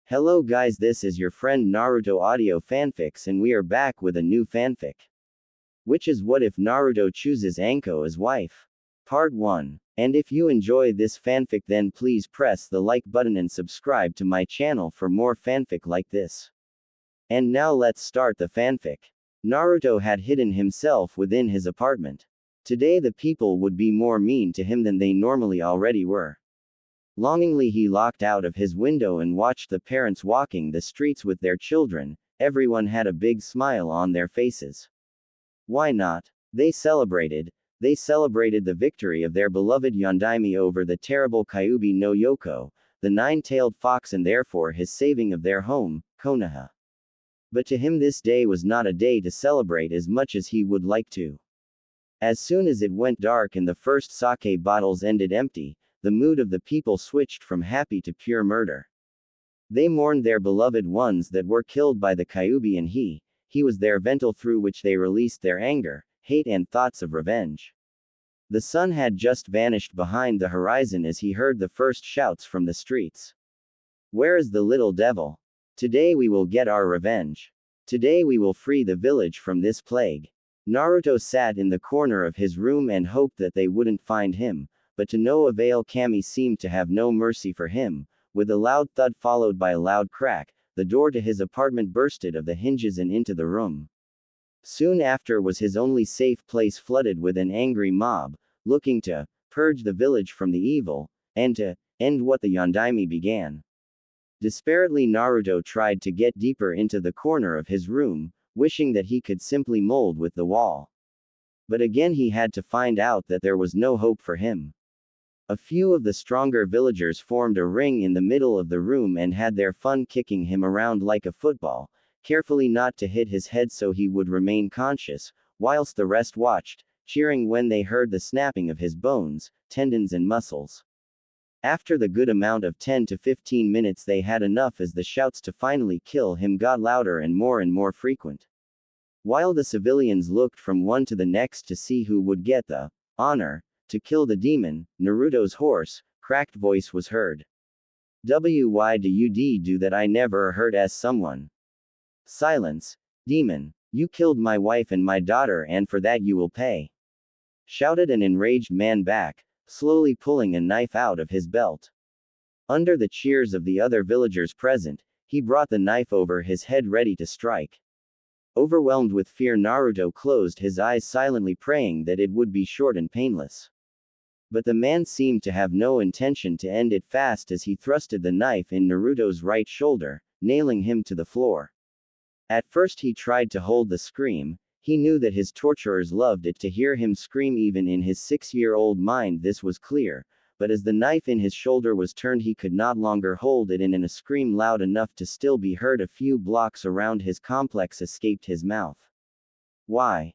Hello guys, this is your friend Naruto Audio Fanfics and we are back with a new fanfic. Which is what if Naruto chooses Anko as wife? Part 1. And if you enjoy this fanfic then please press the like button and subscribe to my channel for more fanfic like this. And now let's start the fanfic. Naruto had hidden himself within his apartment. Today the people would be more mean to him than they normally already were. Longingly he looked out of his window and watched the parents walking the streets with their children. Everyone had a big smile on their faces. Why not? They celebrated the victory of their beloved Yondaime over the terrible Kyuubi no Yoko, the nine-tailed fox, and therefore his saving of their home, Konoha. But to him this day was not a day to celebrate as much as he would like to. As soon as it went dark and the first sake bottles ended empty, the mood of the people switched from happy to pure murder. They mourned their beloved ones that were killed by the Kyuubi, and he was their vessel through which they released their anger, hate and thoughts of revenge. The sun had just vanished behind the horizon as he heard the first shouts from the streets. Where is the little devil? Today we will get our revenge. Today we will free the village from this plague. Naruto sat in the corner of his room and hoped that they wouldn't find him. But to no avail. Kami seemed to have no mercy for him. With a loud thud followed by a loud crack, the door to his apartment bursted of the hinges and into the room. Soon after was his only safe place flooded with an angry mob, looking to purge the village from the evil, and to end what the Yondaime began. Desperately Naruto tried to get deeper into the corner of his room, wishing that he could simply mold with the wall. But again he had to find out that there was no hope for him. A few of the stronger villagers formed a ring in the middle of the room and had their fun kicking him around like a football, carefully not to hit his head so he would remain conscious, whilst the rest watched, cheering when they heard the snapping of his bones, tendons and muscles. After the good amount of 10 to 15 minutes they had enough as the shouts to finally kill him got louder and more frequent. While the civilians looked from one to the next to see who would get the honor to kill the demon, Naruto's hoarse, cracked voice was heard. Why do you do that? I never heard as someone. Silence. Demon. You killed my wife and my daughter and for that you will pay. Shouted an enraged man back, slowly pulling a knife out of his belt. Under the cheers of the other villagers present, he brought the knife over his head ready to strike. Overwhelmed with fear Naruto closed his eyes silently praying that it would be short and painless. But the man seemed to have no intention to end it fast as he thrusted the knife in Naruto's right shoulder, nailing him to the floor. At first he tried to hold the scream. He knew that his torturers loved it to hear him scream even in his 6-year-old mind this was clear, but as the knife in his shoulder was turned he could not longer hold it in and a scream loud enough to still be heard a few blocks around his complex escaped his mouth. Why?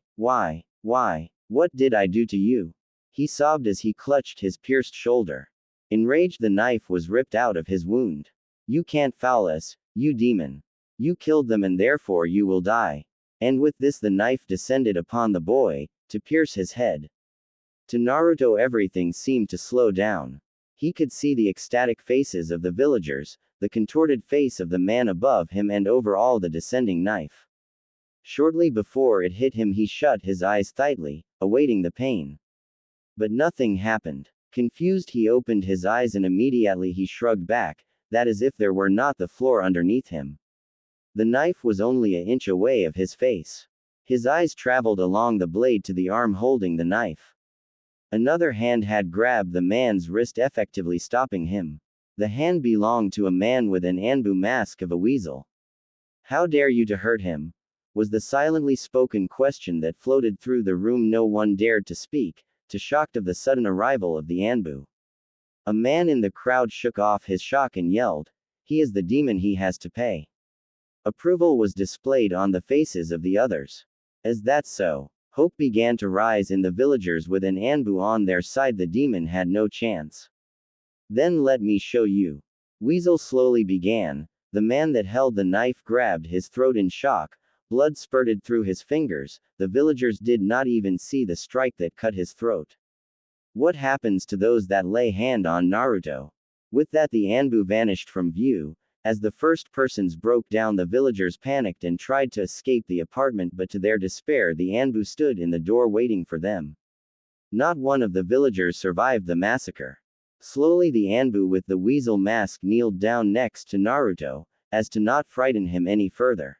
What did I do to you? He sobbed as he clutched his pierced shoulder. Enraged the knife was ripped out of his wound. You can't foul us, you demon. You killed them and therefore you will die. And with this the knife descended upon the boy, to pierce his head. To Naruto everything seemed to slow down. He could see the ecstatic faces of the villagers, the contorted face of the man above him and over all the descending knife. Shortly before it hit him he shut his eyes tightly, awaiting the pain. But nothing happened. Confused he opened his eyes and immediately he shrugged back, that as if there were not the floor underneath him. The knife was only an inch away of his face. His eyes traveled along the blade to the arm holding the knife. Another hand had grabbed the man's wrist effectively stopping him. The hand belonged to a man with an Anbu mask of a weasel. How dare you to hurt him? Was the silently spoken question that floated through the room. No one dared to speak, too shocked of the sudden arrival of the Anbu. A man in the crowd shook off his shock and yelled, "He is the demon, he has to pay." Approval was displayed on the faces of the others. As that's so, hope began to rise in the villagers with an Anbu on their side. The demon had no chance. Then let me show you. Weasel slowly began. The man that held the knife grabbed his throat in shock. Blood spurted through his fingers. The villagers did not even see the strike that cut his throat. What happens to those that lay hand on Naruto? With that the Anbu vanished from view. As the first persons broke down, the villagers panicked and tried to escape the apartment, but to their despair the Anbu stood in the door waiting for them. Not one of the villagers survived the massacre. Slowly the Anbu with the weasel mask kneeled down next to Naruto, as to not frighten him any further.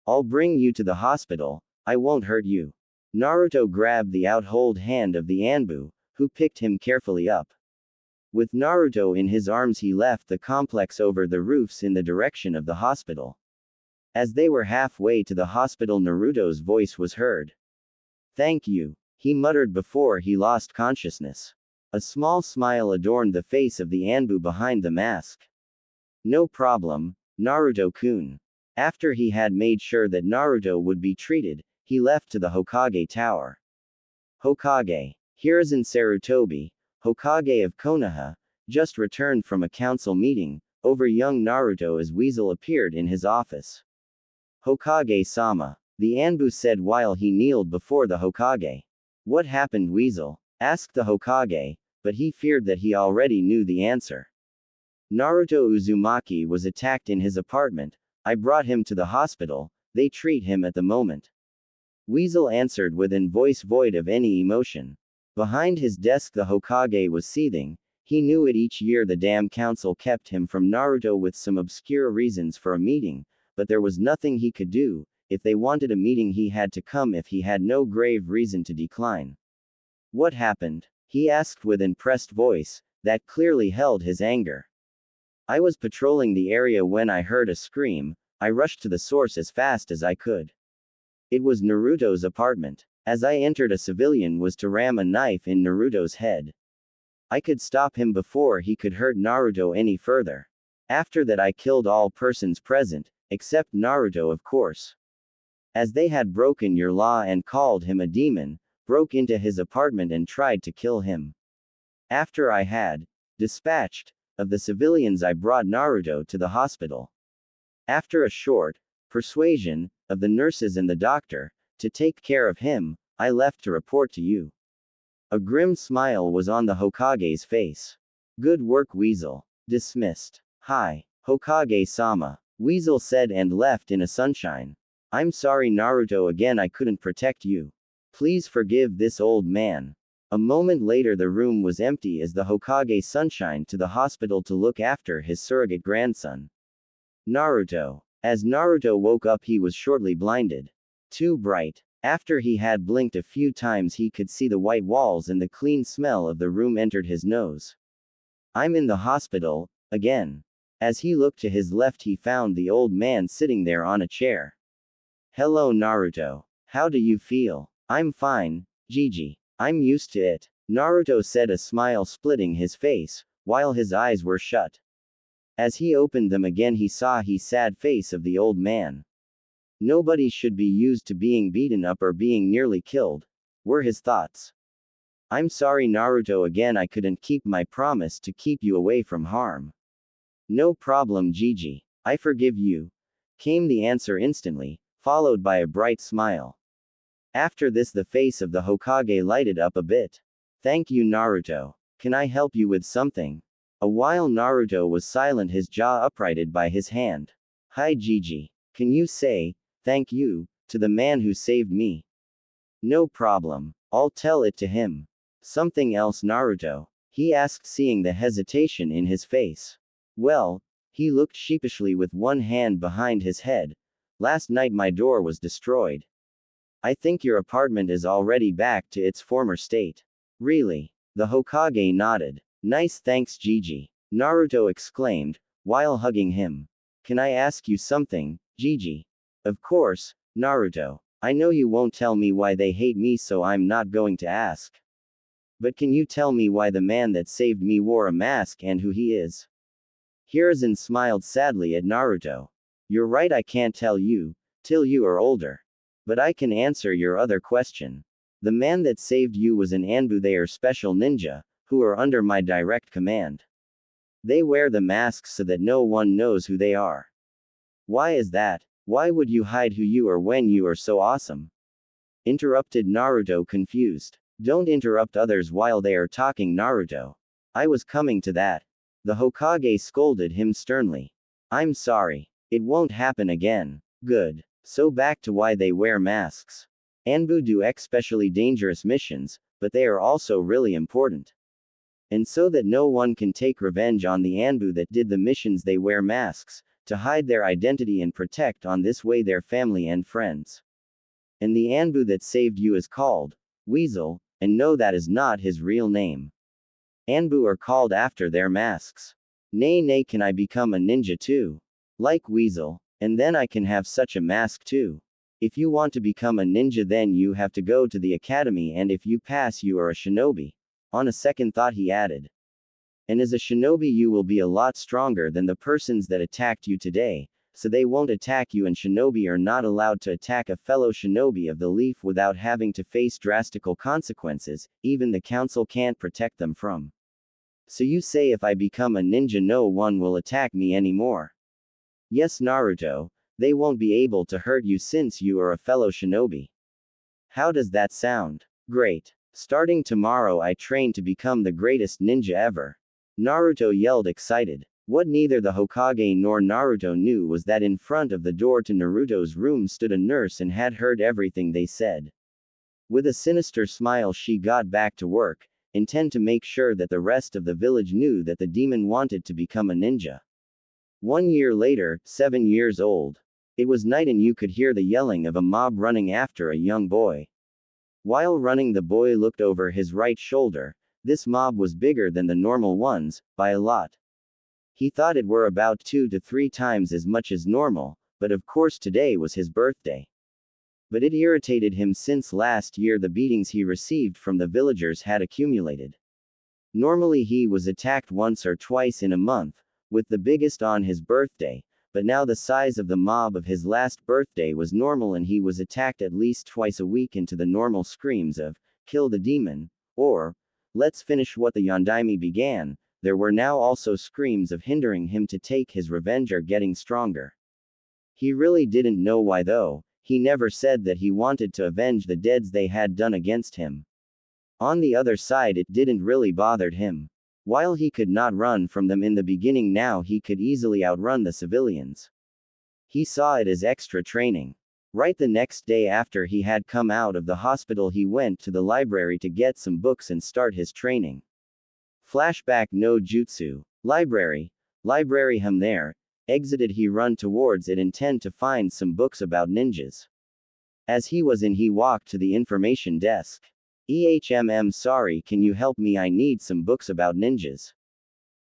"I'll bring you to the hospital, I won't hurt you." Naruto grabbed the outhold hand of the Anbu, who picked him carefully up. With Naruto in his arms he left the complex over the roofs in the direction of the hospital. As they were halfway to the hospital, Naruto's voice was heard. "Thank you," he muttered before he lost consciousness. A small smile adorned the face of the Anbu behind the mask. "No problem, Naruto-kun." After he had made sure that Naruto would be treated, he left to the Hokage tower. Hokage Hiruzen Sarutobi, Hokage of Konoha, just returned from a council meeting, over young Naruto as Weasel appeared in his office. "Hokage-sama," the Anbu said while he kneeled before the Hokage. "What happened, Weasel?" asked the Hokage, but he feared that he already knew the answer. "Naruto Uzumaki was attacked in his apartment, I brought him to the hospital, they treat him at the moment." Weasel answered with an voice void of any emotion. Behind his desk the Hokage was seething. He knew it each year the damn council kept him from Naruto with some obscure reasons for a meeting, but there was nothing he could do. If they wanted a meeting he had to come if he had no grave reason to decline. "What happened?" he asked with an impressed voice, that clearly held his anger. "I was patrolling the area when I heard a scream, I rushed to the source as fast as I could. It was Naruto's apartment. As I entered, a civilian was to ram a knife in Naruto's head. I could stop him before he could hurt Naruto any further. After that I killed all persons present, except Naruto of course. As they had broken your law and called him a demon, broke into his apartment and tried to kill him. After I had dispatched of the civilians I brought Naruto to the hospital. After a short persuasion of the nurses and the doctor to take care of him, I left to report to you." A grim smile was on the Hokage's face. "Good work, Weasel." Dismissed. "Hi, Hokage-sama," Weasel said and left in a sunshine. "I'm sorry Naruto, again I couldn't protect you. Please forgive this old man." A moment later the room was empty as the Hokage sunshine to the hospital to look after his surrogate grandson. Naruto. As Naruto woke up he was shortly blinded. Too bright. After he had blinked a few times he could see the white walls and the clean smell of the room entered his nose. "I'm in the hospital, again." As he looked to his left he found the old man sitting there on a chair. "Hello Naruto. How do you feel?" "I'm fine, Gigi. I'm used to it," Naruto said, a smile splitting his face, while his eyes were shut. As he opened them again he saw the sad face of the old man. Nobody should be used to being beaten up or being nearly killed, were his thoughts. "I'm sorry Naruto, again I couldn't keep my promise to keep you away from harm." "No problem Gigi. I forgive you," came the answer instantly, followed by a bright smile. After this the face of the Hokage lighted up a bit. "Thank you Naruto. Can I help you with something?" A while Naruto was silent, his jaw uprighted by his hand. "Hi Gigi. Can you say, thank you, to the man who saved me?" "No problem. I'll tell it to him." "Something else Naruto?" he asked, seeing the hesitation in his face. "Well," he looked sheepishly with one hand behind his head, "last night my door was destroyed. I think your apartment is already back to its former state." "Really?" The Hokage nodded. "Nice, thanks Gigi," Naruto exclaimed, while hugging him. "Can I ask you something, Gigi?" "Of course, Naruto. I know you won't tell me why they hate me, so I'm not going to ask. But can you tell me why the man that saved me wore a mask and who he is?" Hiruzen smiled sadly at Naruto. "You're right, I can't tell you, till you are older. But I can answer your other question. The man that saved you was an Anbu, they are special ninja, who are under my direct command. They wear the masks so that no one knows who they are." "Why is that? Why would you hide who you are when you are so awesome?" interrupted Naruto, confused. "Don't interrupt others while they are talking Naruto. I was coming to that." The Hokage scolded him sternly. I'm sorry. It won't happen again. Good. So back to why they wear masks. Anbu do especially dangerous missions, but they are also really important. And so that no one can take revenge on the Anbu that did the missions, they wear masks, to hide their identity and protect on this way their family and friends. And the Anbu that saved you is called Weasel, and no, that is not his real name. Anbu are called after their masks. Nay, can I become a ninja too? Like Weasel, and then I can have such a mask too. If you want to become a ninja, then you have to go to the academy, and if you pass, you are a shinobi. On a second thought, he added. And as a shinobi, you will be a lot stronger than the persons that attacked you today, so they won't attack you, and shinobi are not allowed to attack a fellow shinobi of the leaf without having to face drastical consequences, even the council can't protect them from. So you say if I become a ninja, no one will attack me anymore? Yes, Naruto, they won't be able to hurt you since you are a fellow shinobi. How does that sound? Great. Starting tomorrow I train to become the greatest ninja ever. Naruto yelled excited. What neither the Hokage nor Naruto knew was that in front of the door to Naruto's room stood a nurse and had heard everything they said. With a sinister smile, she got back to work, intent to make sure that the rest of the village knew that the demon wanted to become a ninja. 1 year later, 7 years old. It was night and you could hear the yelling of a mob running after a young boy. While running, the boy looked over his right shoulder. This mob was bigger than the normal ones, by a lot. He thought it were about 2 to 3 times as much as normal, but of course today was his birthday. But it irritated him since last year the beatings he received from the villagers had accumulated. Normally he was attacked once or twice in a month, with the biggest on his birthday, but now the size of the mob of his last birthday was normal and he was attacked at least twice a week into the normal screams of, "Kill the demon," or, "Let's finish what the Yondaime began." There were now also screams of hindering him to take his revenge or getting stronger. He really didn't know why though. He never said that he wanted to avenge the deeds they had done against him. On the other side, it didn't really bother him. While he could not run from them in the beginning, now he could easily outrun the civilians. He saw it as extra training. Right the next day after he had come out of the hospital, he went to the library to get some books and start his training. Flashback no jutsu. Library. There. Exited, he run towards it, intent to find some books about ninjas. As he was in, he walked to the information desk. Sorry, can you help me? I need some books about ninjas.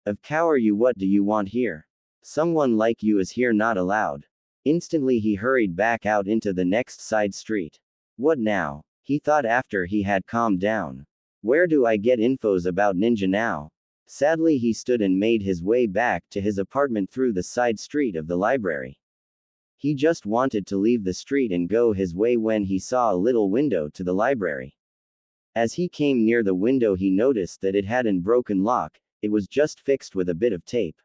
Of course are you, what do you want here? Someone like you is here not allowed. Instantly he hurried back out into the next side street. What now? He thought after he had calmed down. Where do I get infos about ninja now? Sadly he stood and made his way back to his apartment through the side street of the library. He just wanted to leave the street and go his way when he saw a little window to the library. As he came near the window, he noticed that it had an broken lock. It was just fixed with a bit of tape.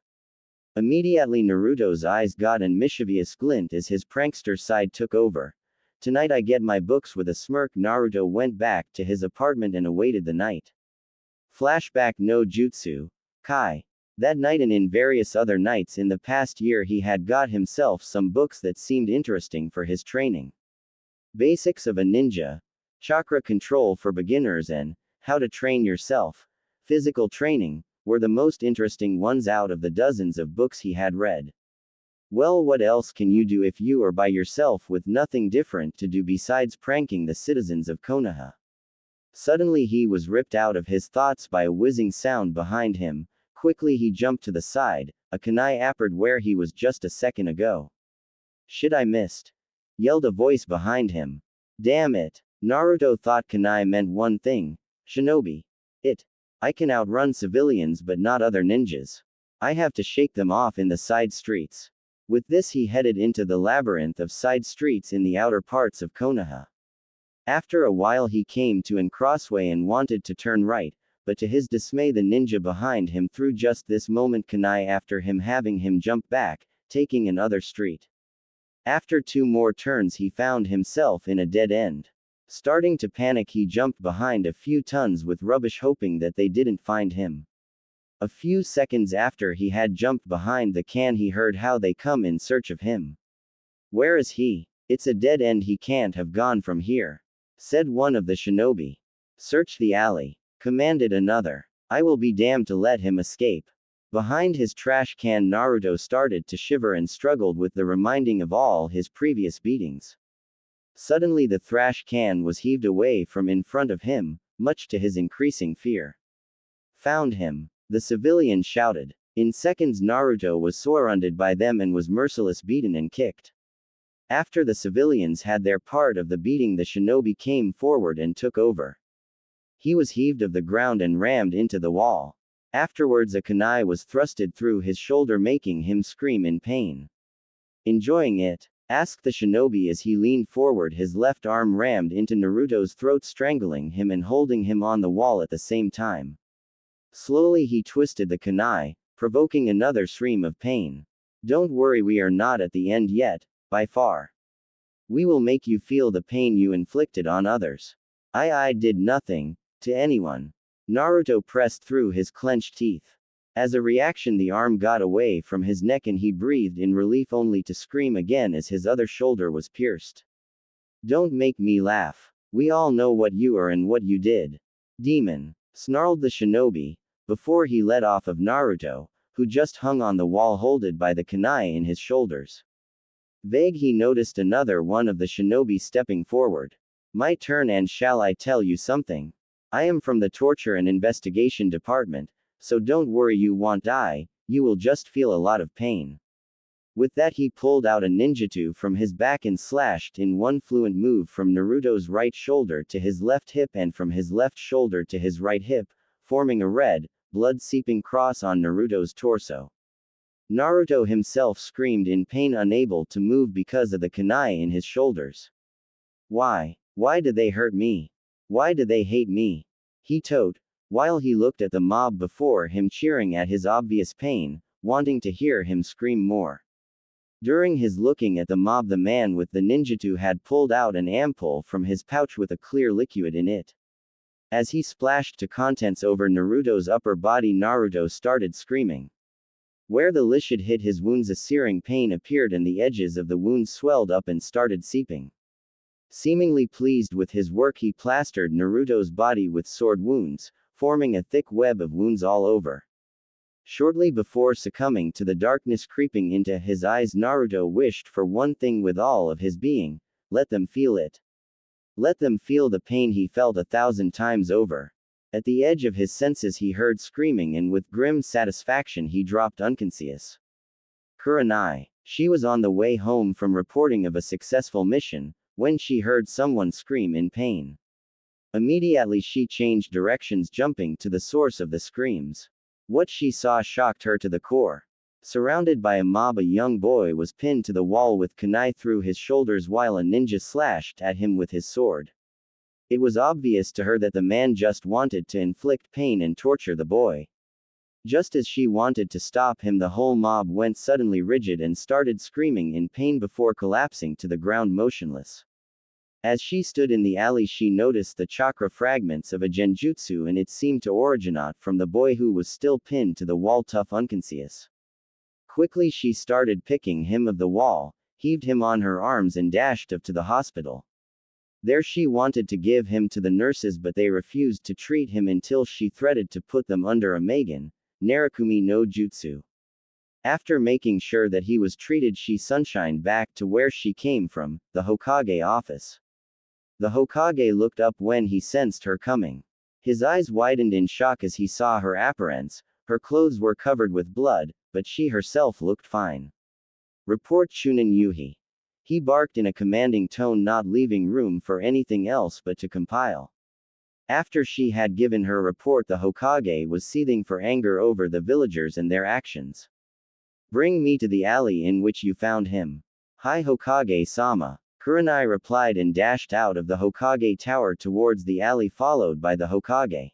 Immediately Naruto's eyes got an mischievous glint as his prankster side took over. Tonight I get my books. With a smirk, Naruto went back to his apartment and awaited the night. Flashback no jutsu. Kai. That night and in various other nights in the past year, he had got himself some books that seemed interesting for his training. Basics of a Ninja, Chakra Control for Beginners, and How to Train Yourself, Physical Training, were the most interesting ones out of the dozens of books he had read. Well, what else can you do if you are by yourself with nothing different to do besides pranking the citizens of Konoha? Suddenly he was ripped out of his thoughts by a whizzing sound behind him. Quickly he jumped to the side. A kunai appeared where he was just a second ago. Shit, I missed! Yelled a voice behind him. Damn it! Naruto thought kunai meant one thing. Shinobi. I can outrun civilians but not other ninjas. I have to shake them off in the side streets. With this he headed into the labyrinth of side streets in the outer parts of Konoha. After a while he came to an crossway and wanted to turn right, but to his dismay the ninja behind him threw just this moment kunai after him, having him jump back, taking another street. After 2 more turns he found himself in a dead end. Starting to panic, he jumped behind a few tons with rubbish, hoping that they didn't find him. A few seconds after he had jumped behind the can, he heard how they come in search of him. "Where is he? It's a dead end, he can't have gone from here," said one of the shinobi. "Search the alley," commanded another. "I will be damned to let him escape." Behind his trash can, Naruto started to shiver and struggled with the reminding of all his previous beatings. Suddenly the trash can was heaved away from in front of him, much to his increasing fear. "Found him!" the civilian shouted. In seconds Naruto was surrounded by them and was mercilessly beaten and kicked. After the civilians had their part of the beating, the shinobi came forward and took over. He was heaved off the ground and rammed into the wall. Afterwards a kunai was thrusted through his shoulder, making him scream in pain. "Enjoying it?" asked the shinobi as he leaned forward, his left arm rammed into Naruto's throat, strangling him and holding him on the wall at the same time. Slowly he twisted the kunai, provoking another scream of pain. "Don't worry, we are not at the end yet, by far. We will make you feel the pain you inflicted on others." I did nothing to anyone." Naruto pressed through his clenched teeth. As a reaction, the arm got away from his neck and he breathed in relief, only to scream again as his other shoulder was pierced. "Don't make me laugh. We all know what you are and what you did." "Demon!" snarled the shinobi, before he let off of Naruto, who just hung on the wall holded by the kunai in his shoulders. Vague, he noticed another one of the shinobi stepping forward. "My turn, and shall I tell you something? I am from the Torture and Investigation Department, so don't worry, you won't die, you will just feel a lot of pain." With that he pulled out a ninjutsu from his back and slashed in one fluent move from Naruto's right shoulder to his left hip and from his left shoulder to his right hip, forming a red, blood-seeping cross on Naruto's torso. Naruto himself screamed in pain, unable to move because of the kunai in his shoulders. Why did they hurt me? Why do they hate me?" he thought, while he looked at the mob before him cheering at his obvious pain, wanting to hear him scream more. During his looking at the mob, the man with the ninjutsu had pulled out an ampoule from his pouch with a clear liquid in it. As he splashed the contents over Naruto's upper body, Naruto started screaming. Where the liquid hit his wounds, a searing pain appeared and the edges of the wounds swelled up and started seeping. Seemingly pleased with his work, he plastered Naruto's body with sword wounds, forming a thick web of wounds all over. Shortly before succumbing to the darkness creeping into his eyes, Naruto wished for one thing with all of his being: let them feel it. Let them feel the pain he felt 1,000 times over. At the edge of his senses he heard screaming, and with grim satisfaction he dropped unconscious. Kurenai. She was on the way home from reporting of a successful mission, when she heard someone scream in pain. Immediately she changed directions, jumping to the source of the screams. What she saw shocked her to the core. Surrounded by a mob, a young boy was pinned to the wall with kunai through his shoulders while a ninja slashed at him with his sword. It was obvious to her that the man just wanted to inflict pain and torture the boy. Just as she wanted to stop him, the whole mob went suddenly rigid and started screaming in pain before collapsing to the ground motionless. As she stood in the alley, she noticed the chakra fragments of a genjutsu, and it seemed to originate from the boy who was still pinned to the wall, tough unconscious. Quickly she started picking him of the wall, heaved him on her arms and dashed off to the hospital. There she wanted to give him to the nurses, but they refused to treat him until she threatened to put them under a Magen, Narakumi no Jutsu. After making sure that he was treated, she sunshined back to where she came from, the Hokage office. The Hokage looked up when he sensed her coming. His eyes widened in shock as he saw her appearance. Her clothes were covered with blood, but she herself looked fine. "Report Chunin Yuhi." He barked in a commanding tone, not leaving room for anything else but to compile. After she had given her report, the Hokage was seething for anger over the villagers and their actions. "Bring me to the alley in which you found him." "Hi, Hokage-sama." Kurenai replied and dashed out of the Hokage tower towards the alley, followed by the Hokage.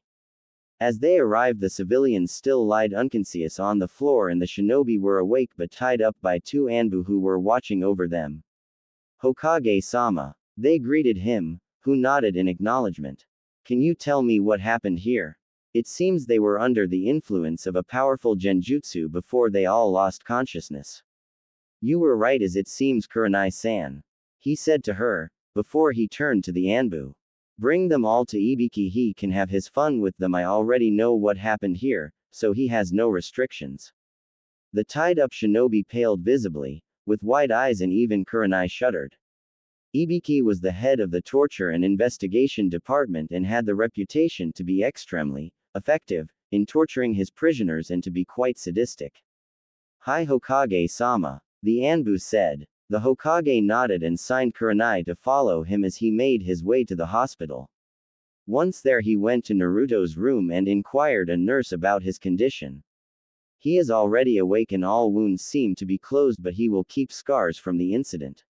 As they arrived, the civilians still lied unconscious on the floor, and the shinobi were awake but tied up by two Anbu who were watching over them. "Hokage-sama." They greeted him, who nodded in acknowledgement. "Can you tell me what happened here?" It seems they were under the influence of a powerful genjutsu before they all lost consciousness. You were right as it seems, Kurenai-san. He said to her, before he turned to the Anbu. Bring them all to Ibiki, he can have his fun with them. I already know what happened here, so he has no restrictions. The tied-up shinobi paled visibly, with wide eyes, and even Kurenai shuddered. Ibiki was the head of the torture and investigation department and had the reputation to be extremely effective in torturing his prisoners and to be quite sadistic. Hi Hokage-sama, the Anbu said. The Hokage nodded and signed Kurenai to follow him as he made his way to the hospital. Once there, he went to Naruto's room and inquired a nurse about his condition. He is already awake and all wounds seem to be closed, but he will keep scars from the incident.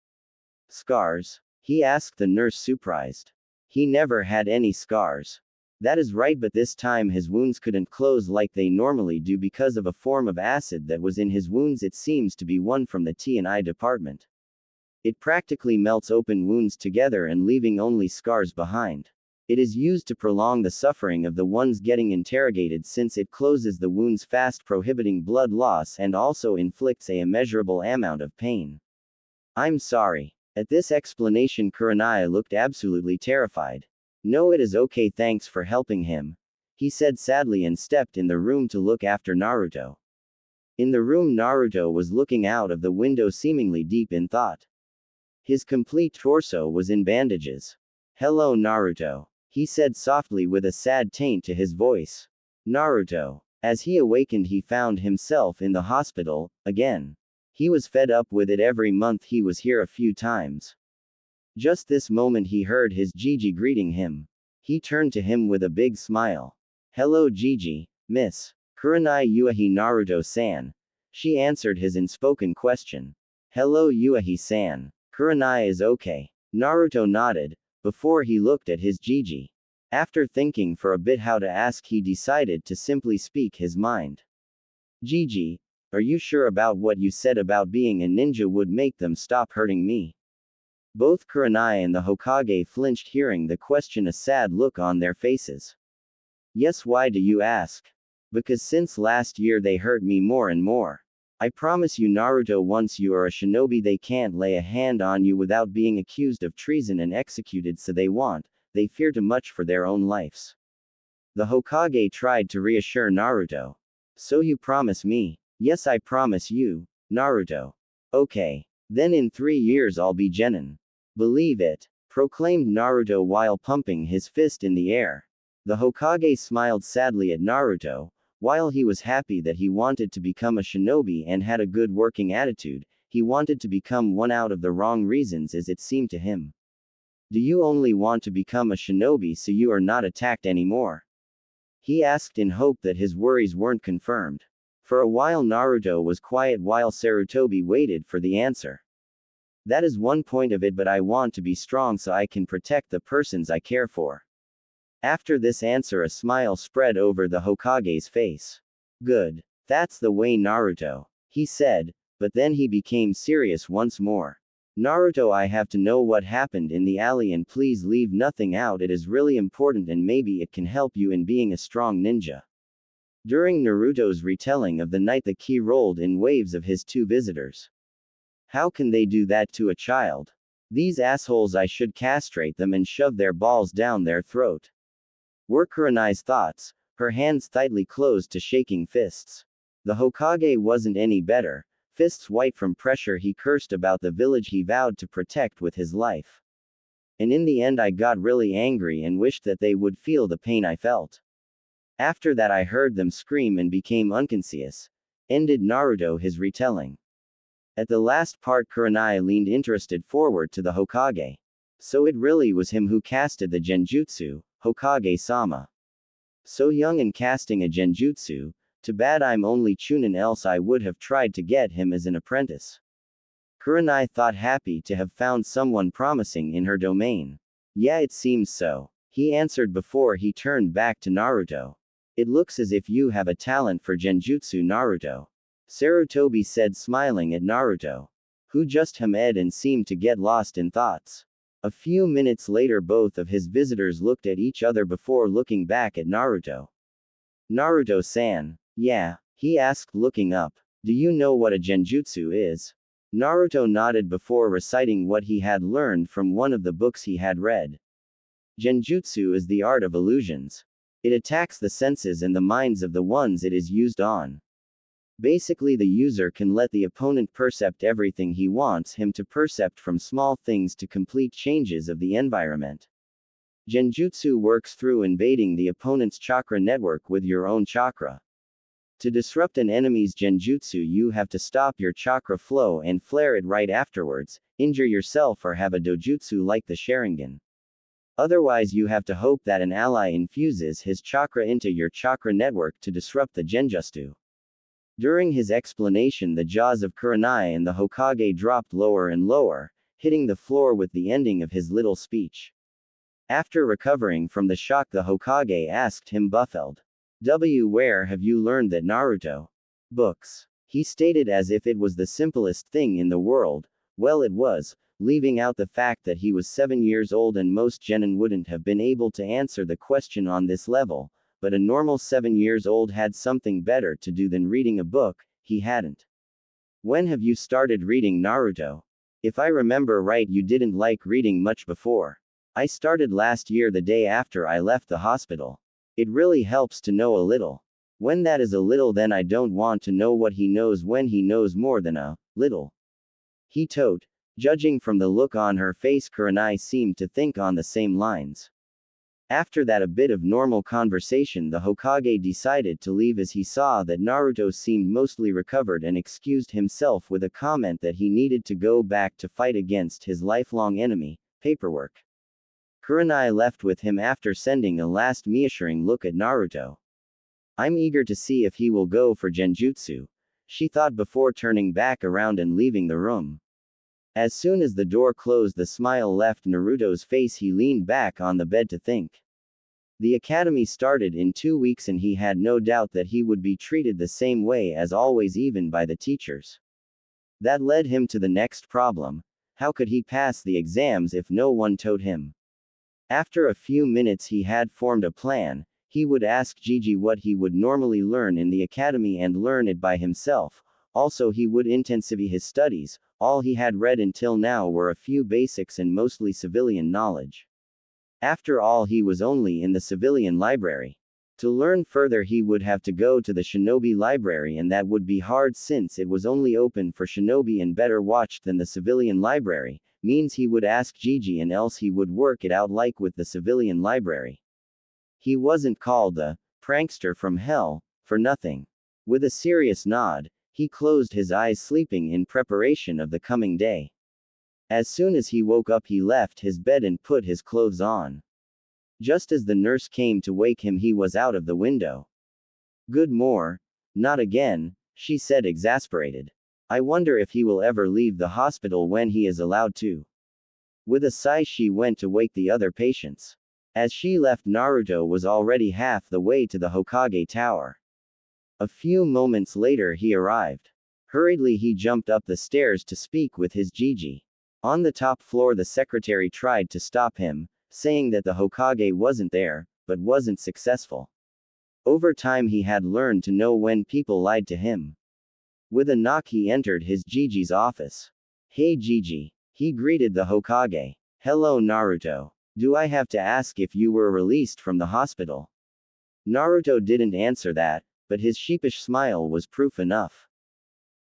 Scars? He asked the nurse, surprised. He never had any scars. That is right, but this time his wounds couldn't close like they normally do because of a form of acid that was in his wounds. It seems to be one from the T&I department. It practically melts open wounds together and leaving only scars behind. It is used to prolong the suffering of the ones getting interrogated since it closes the wounds fast, prohibiting blood loss, and also inflicts a immeasurable amount of pain. I'm sorry. At this explanation, Kurenai looked absolutely terrified. No, it is okay, thanks for helping him, he said sadly and stepped in the room to look after Naruto. In the room, Naruto was looking out of the window, seemingly deep in thought. His complete torso was in bandages. Hello, Naruto, he said softly with a sad taint to his voice. Naruto. As he awakened, he found himself in the hospital again. He was fed up with it. Every month he was here a few times. Just this moment he heard his Gigi greeting him. He turned to him with a big smile. Hello Gigi, miss. Kurenai Yuahi, Naruto-san. She answered his unspoken question. Hello Yuahi-san. Kurenai is okay. Naruto nodded, before he looked at his Gigi. After thinking for a bit how to ask, he decided to simply speak his mind. Gigi, are you sure about what you said about being a ninja would make them stop hurting me? Both Kurenai and the Hokage flinched hearing the question, a sad look on their faces. Yes, why do you ask? Because since last year they hurt me more and more. I promise you, Naruto, once you are a shinobi they can't lay a hand on you without being accused of treason and executed, so they fear too much for their own lives. The Hokage tried to reassure Naruto. So you promise me? Yes, I promise you, Naruto. Okay. Then in 3 years I'll be genin. Believe it, proclaimed Naruto while pumping his fist in the air. The Hokage smiled sadly at Naruto. While he was happy that he wanted to become a shinobi and had a good working attitude, he wanted to become one out of the wrong reasons, as it seemed to him. Do you only want to become a shinobi so you are not attacked anymore? He asked in hope that his worries weren't confirmed. For a while Naruto was quiet while Sarutobi waited for the answer. That is one point of it, but I want to be strong so I can protect the persons I care for. After this answer, a smile spread over the Hokage's face. Good. That's the way, Naruto, he said, but then he became serious once more. Naruto, I have to know what happened in the alley, and please leave nothing out. It is really important and maybe it can help you in being a strong ninja. During Naruto's retelling of the night, the ki rolled in waves of his two visitors. How can they do that to a child? These assholes, I should castrate them and shove their balls down their throat. Were Kurenai's thoughts, her hands tightly closed to shaking fists. The Hokage wasn't any better, fists white from pressure. He cursed about the village he vowed to protect with his life. And in the end I got really angry and wished that they would feel the pain I felt. After that I heard them scream and became unconscious. Ended Naruto his retelling. At the last part, Kurenai leaned interested forward to the Hokage. So it really was him who casted the genjutsu, Hokage-sama. So young and casting a genjutsu, too bad I'm only chunin, else I would have tried to get him as an apprentice. Kurenai thought, happy to have found someone promising in her domain. Yeah, it seems so, he answered before he turned back to Naruto. It looks as if you have a talent for genjutsu, Naruto. Sarutobi said, smiling at Naruto, who just hummed and seemed to get lost in thoughts. A few minutes later both of his visitors looked at each other before looking back at Naruto. Naruto-san. Yeah, he asked looking up. Do you know what a genjutsu is? Naruto nodded before reciting what he had learned from one of the books he had read. Genjutsu is the art of illusions. It attacks the senses and the minds of the ones it is used on. Basically, the user can let the opponent percept everything he wants him to percept, from small things to complete changes of the environment. Genjutsu works through invading the opponent's chakra network with your own chakra. To disrupt an enemy's genjutsu, you have to stop your chakra flow and flare it right afterwards, injure yourself, or have a dojutsu like the Sharingan. Otherwise, you have to hope that an ally infuses his chakra into your chakra network to disrupt the genjutsu. During his explanation, the jaws of Kurenai and the Hokage dropped lower and lower, hitting the floor with the ending of his little speech. After recovering from the shock, the Hokage asked him, "Buffeld, where have you learned that Naruto?" "Books," he stated as if it was the simplest thing in the world. Well, it was, leaving out the fact that he was 7 years old and most genin wouldn't have been able to answer the question on this level, but a normal 7 years old had something better to do than reading a book. He hadn't. "When have you started reading Naruto? If I remember right, you didn't like reading much before." "I started last year, the day after I left the hospital. It really helps to know a little. When that is a little, then I don't want to know what he knows when he knows more than a little," he told. Judging from the look on her face, Kurenai seemed to think on the same lines. After that, a bit of normal conversation, the Hokage decided to leave as he saw that Naruto seemed mostly recovered and excused himself with a comment that he needed to go back to fight against his lifelong enemy, paperwork. Kurenai left with him after sending a last reassuring look at Naruto. "I'm eager to see if he will go for genjutsu," she thought before turning back around and leaving the room. As soon as the door closed, the smile left Naruto's face. He leaned back on the bed to think. The academy started in 2 weeks and he had no doubt that he would be treated the same way as always, even by the teachers. That led him to the next problem. How could he pass the exams if no one taught him? After a few minutes, he had formed a plan. He would ask Gigi what he would normally learn in the academy and learn it by himself. Also, he would intensify his studies. All he had read until now were a few basics and mostly civilian knowledge. After all, he was only in the civilian library. To learn further, he would have to go to the shinobi library, and that would be hard since it was only open for shinobi and better watched than the civilian library. Means he would ask Gigi, and else he would work it out like with the civilian library. He wasn't called the prankster from hell for nothing. With a serious nod, he closed his eyes, sleeping in preparation of the coming day. As soon as he woke up, he left his bed and put his clothes on. Just as the nurse came to wake him, he was out of the window. "Good morning." "Not again," she said, exasperated. "I wonder if he will ever leave the hospital when he is allowed to." With a sigh, she went to wake the other patients. As she left, Naruto was already half the way to the Hokage tower. A few moments later, he arrived. Hurriedly, he jumped up the stairs to speak with his Gigi. On the top floor, the secretary tried to stop him, saying that the Hokage wasn't there, but wasn't successful. Over time, he had learned to know when people lied to him. With a knock, he entered his Gigi's office. "Hey Gigi," he greeted the Hokage. "Hello Naruto. Do I have to ask if you were released from the hospital?" Naruto didn't answer that, but his sheepish smile was proof enough.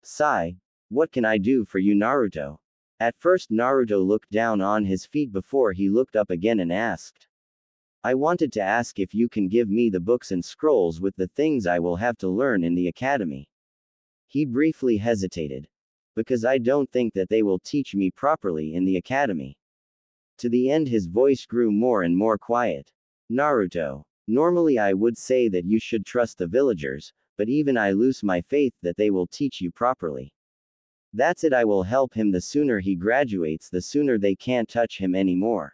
Sigh. "What can I do for you, Naruto?" At first, Naruto looked down on his feet before he looked up again and asked. "I wanted to ask if you can give me the books and scrolls with the things I will have to learn in the academy." He briefly hesitated. "Because I don't think that they will teach me properly in the academy." To the end, his voice grew more and more quiet. "Naruto, normally I would say that you should trust the villagers, but even I lose my faith that they will teach you properly. That's it, I will help him. The sooner he graduates, the sooner they can't touch him anymore.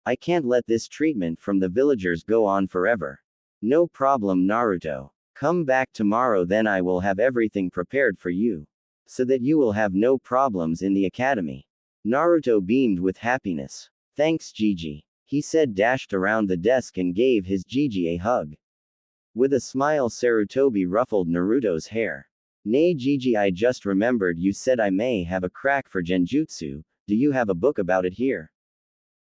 I can't let this treatment from the villagers go on forever." "No problem, Naruto. Come back tomorrow, then I will have everything prepared for you. So that you will have no problems in the academy." Naruto beamed with happiness. "Thanks, Gigi," he said, dashed around the desk and gave his Gigi a hug. With a smile, Sarutobi ruffled Naruto's hair. Nay Gigi, I just remembered you said I may have a crack for genjutsu, do you have a book about it here?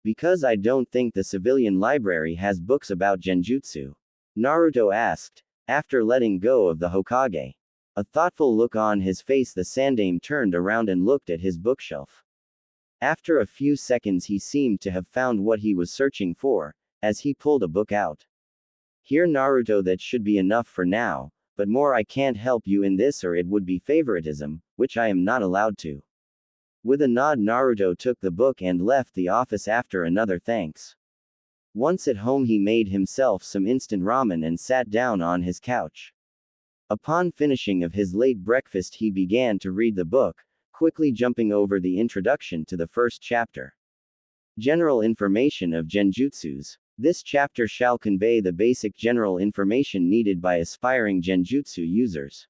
Because I don't think the civilian library has books about genjutsu. Naruto asked, after letting go of the Hokage. A thoughtful look on his face, the Sandaime turned around and looked at his bookshelf. After a few seconds he seemed to have found what he was searching for, as he pulled a book out. Here Naruto, that should be enough for now, but more I can't help you in this or it would be favoritism, which I am not allowed to. With a nod Naruto took the book and left the office after another thanks. Once at home he made himself some instant ramen and sat down on his couch. Upon finishing of his late breakfast he began to read the book, quickly jumping over the introduction to the first chapter. General information of genjutsus. This chapter shall convey the basic general information needed by aspiring genjutsu users.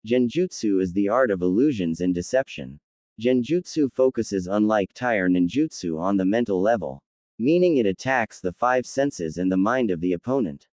Genjutsu is the art of illusions and deception. Genjutsu focuses, unlike Tai or ninjutsu, on the mental level, meaning it attacks the five senses and the mind of the opponent.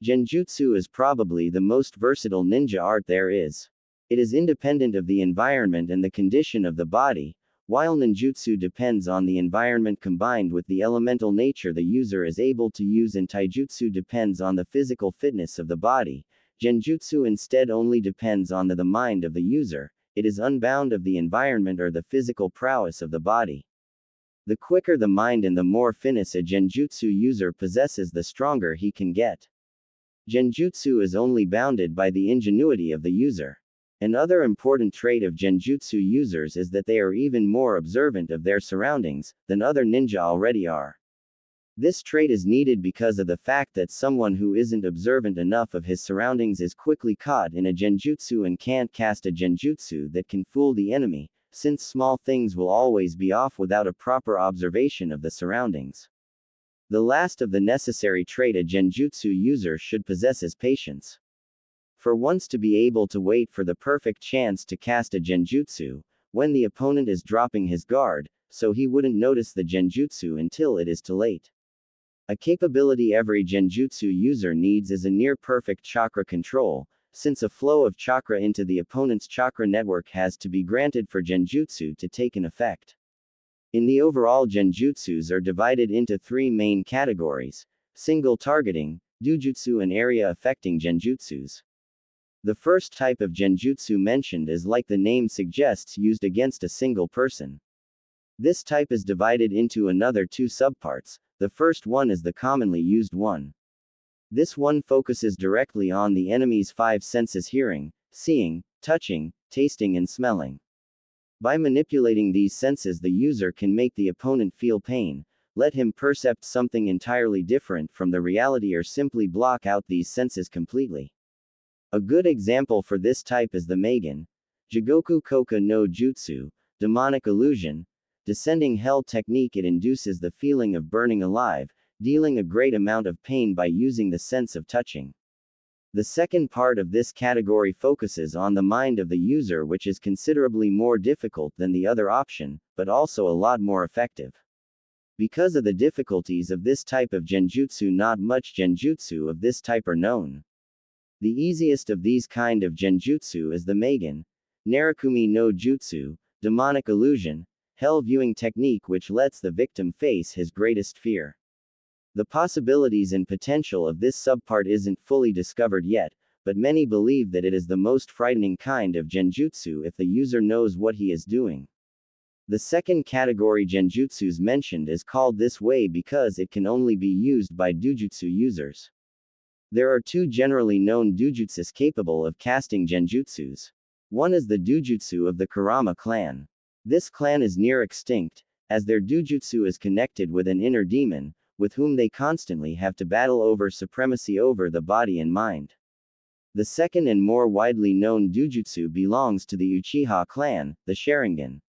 Genjutsu is probably the most versatile ninja art there is. It is independent of the environment and the condition of the body, while ninjutsu depends on the environment combined with the elemental nature the user is able to use, and taijutsu depends on the physical fitness of the body. Genjutsu instead only depends on the mind of the user. It is unbound of the environment or the physical prowess of the body. The quicker the mind and the more finesse a genjutsu user possesses, the stronger he can get. Genjutsu is only bounded by the ingenuity of the user. Another important trait of genjutsu users is that they are even more observant of their surroundings than other ninja already are. This trait is needed because of the fact that someone who isn't observant enough of his surroundings is quickly caught in a genjutsu and can't cast a genjutsu that can fool the enemy, since small things will always be off without a proper observation of the surroundings. The last of the necessary trait a genjutsu user should possess is patience. For once to be able to wait for the perfect chance to cast a genjutsu, when the opponent is dropping his guard, so he wouldn't notice the genjutsu until it is too late. A capability every genjutsu user needs is a near-perfect chakra control, since a flow of chakra into the opponent's chakra network has to be granted for genjutsu to take an effect. In the overall, genjutsus are divided into three main categories: single targeting, dojutsu, and area affecting genjutsus. The first type of genjutsu mentioned is, like the name suggests, used against a single person. This type is divided into another two subparts. The first one is the commonly used one. This one focuses directly on the enemy's five senses: hearing, seeing, touching, tasting, and smelling. By manipulating these senses, the user can make the opponent feel pain, let him perceive something entirely different from the reality, or simply block out these senses completely. A good example for this type is the Magen, Jigoku Koka no Jutsu, demonic illusion, descending hell technique. It induces the feeling of burning alive, dealing a great amount of pain by using the sense of touching. The second part of this category focuses on the mind of the user, which is considerably more difficult than the other option, but also a lot more effective. Because of the difficulties of this type of genjutsu, not much genjutsu of this type are known. The easiest of these kind of genjutsu is the Magen, Narakumi no Jutsu, demonic illusion, hell viewing technique, which lets the victim face his greatest fear. The possibilities and potential of this subpart isn't fully discovered yet, but many believe that it is the most frightening kind of genjutsu if the user knows what he is doing. The second category genjutsus mentioned is called this way because it can only be used by dojutsu users. There are two generally known dojutsus capable of casting genjutsus. One is the dojutsu of the Kurama clan. This clan is near extinct, as their dojutsu is connected with an inner demon, with whom they constantly have to battle over supremacy over the body and mind. The second and more widely known dojutsu belongs to the Uchiha clan, the Sharingan.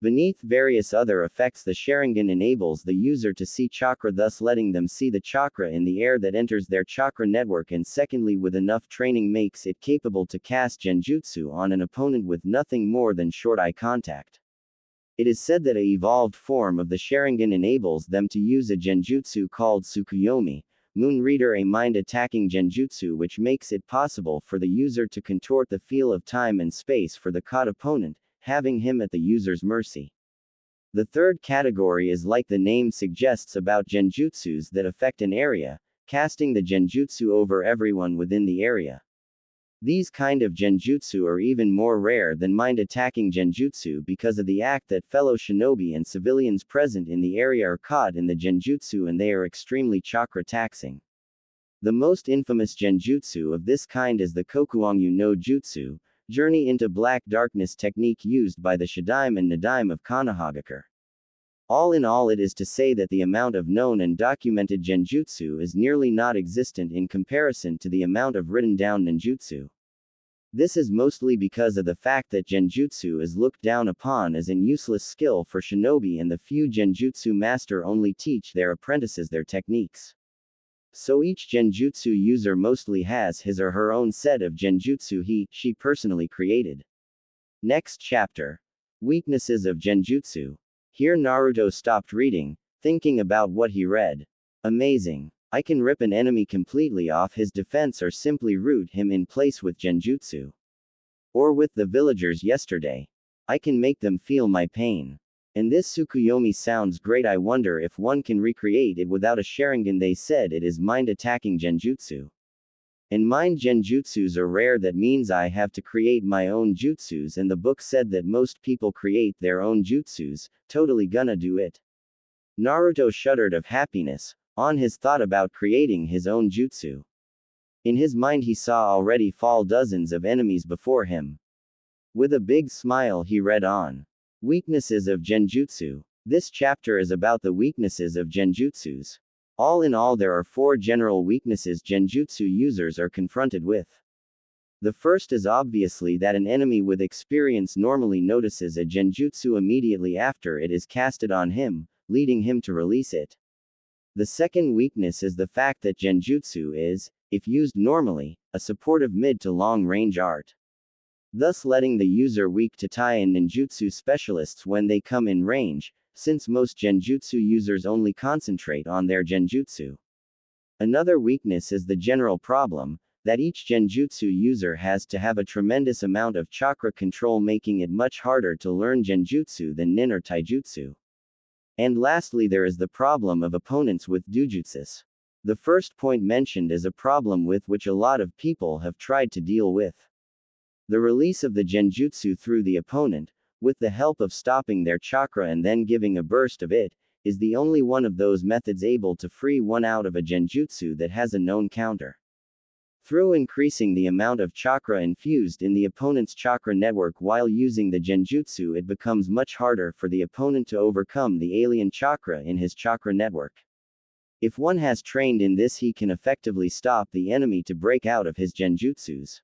Beneath various other effects, the Sharingan enables the user to see chakra, thus letting them see the chakra in the air that enters their chakra network, and secondly, with enough training, makes it capable to cast genjutsu on an opponent with nothing more than short eye contact. It is said that a evolved form of the Sharingan enables them to use a genjutsu called Tsukuyomi, Moon Reader, a mind-attacking genjutsu which makes it possible for the user to contort the feel of time and space for the caught opponent, having him at the user's mercy. The third category is like the name suggests about genjutsus that affect an area, casting the genjutsu over everyone within the area. These kind of genjutsu are even more rare than mind-attacking genjutsu because of the act that fellow shinobi and civilians present in the area are caught in the genjutsu and they are extremely chakra taxing. The most infamous genjutsu of this kind is the Kokuangyu no Jutsu, Journey into Black Darkness technique used by the Shadaime and Nadaime of Konohagakure. All in all, it is to say that the amount of known and documented genjutsu is nearly not existent in comparison to the amount of written down ninjutsu. This is mostly because of the fact that genjutsu is looked down upon as an useless skill for shinobi and the few genjutsu master only teach their apprentices their techniques. So each genjutsu user mostly has his or her own set of genjutsu she personally created. Next chapter. Weaknesses of genjutsu. Here Naruto stopped reading, thinking about what he read. Amazing. I can rip an enemy completely off his defense or simply root him in place with genjutsu. Or with the villagers yesterday. I can make them feel my pain. And this Tsukuyomi sounds great. I wonder if one can recreate it without a Sharingan. They said it is mind-attacking genjutsu. And mind genjutsus are rare, that means I have to create my own jutsus, and the book said that most people create their own jutsus, totally gonna do it. Naruto shuddered of happiness, on his thought about creating his own jutsu. In his mind he saw already fall dozens of enemies before him. With a big smile he read on. Weaknesses of genjutsu. This chapter is about the weaknesses of genjutsus. All in all, there are 4 general weaknesses genjutsu users are confronted with. The first is obviously that an enemy with experience normally notices a genjutsu immediately after it is casted on him, leading him to release it. The second weakness is the fact that genjutsu is, if used normally, a supportive mid to long range art. Thus letting the user weak to tai and ninjutsu specialists when they come in range, since most genjutsu users only concentrate on their genjutsu. Another weakness is the general problem, that each genjutsu user has to have a tremendous amount of chakra control, making it much harder to learn genjutsu than nin or taijutsu. And lastly, there is the problem of opponents with dojutsus. The first point mentioned is a problem with which a lot of people have tried to deal with. The release of the genjutsu through the opponent, with the help of stopping their chakra and then giving a burst of it, is the only one of those methods able to free one out of a genjutsu that has a known counter. Through increasing the amount of chakra infused in the opponent's chakra network while using the genjutsu, it becomes much harder for the opponent to overcome the alien chakra in his chakra network. If one has trained in this, he can effectively stop the enemy to break out of his genjutsus.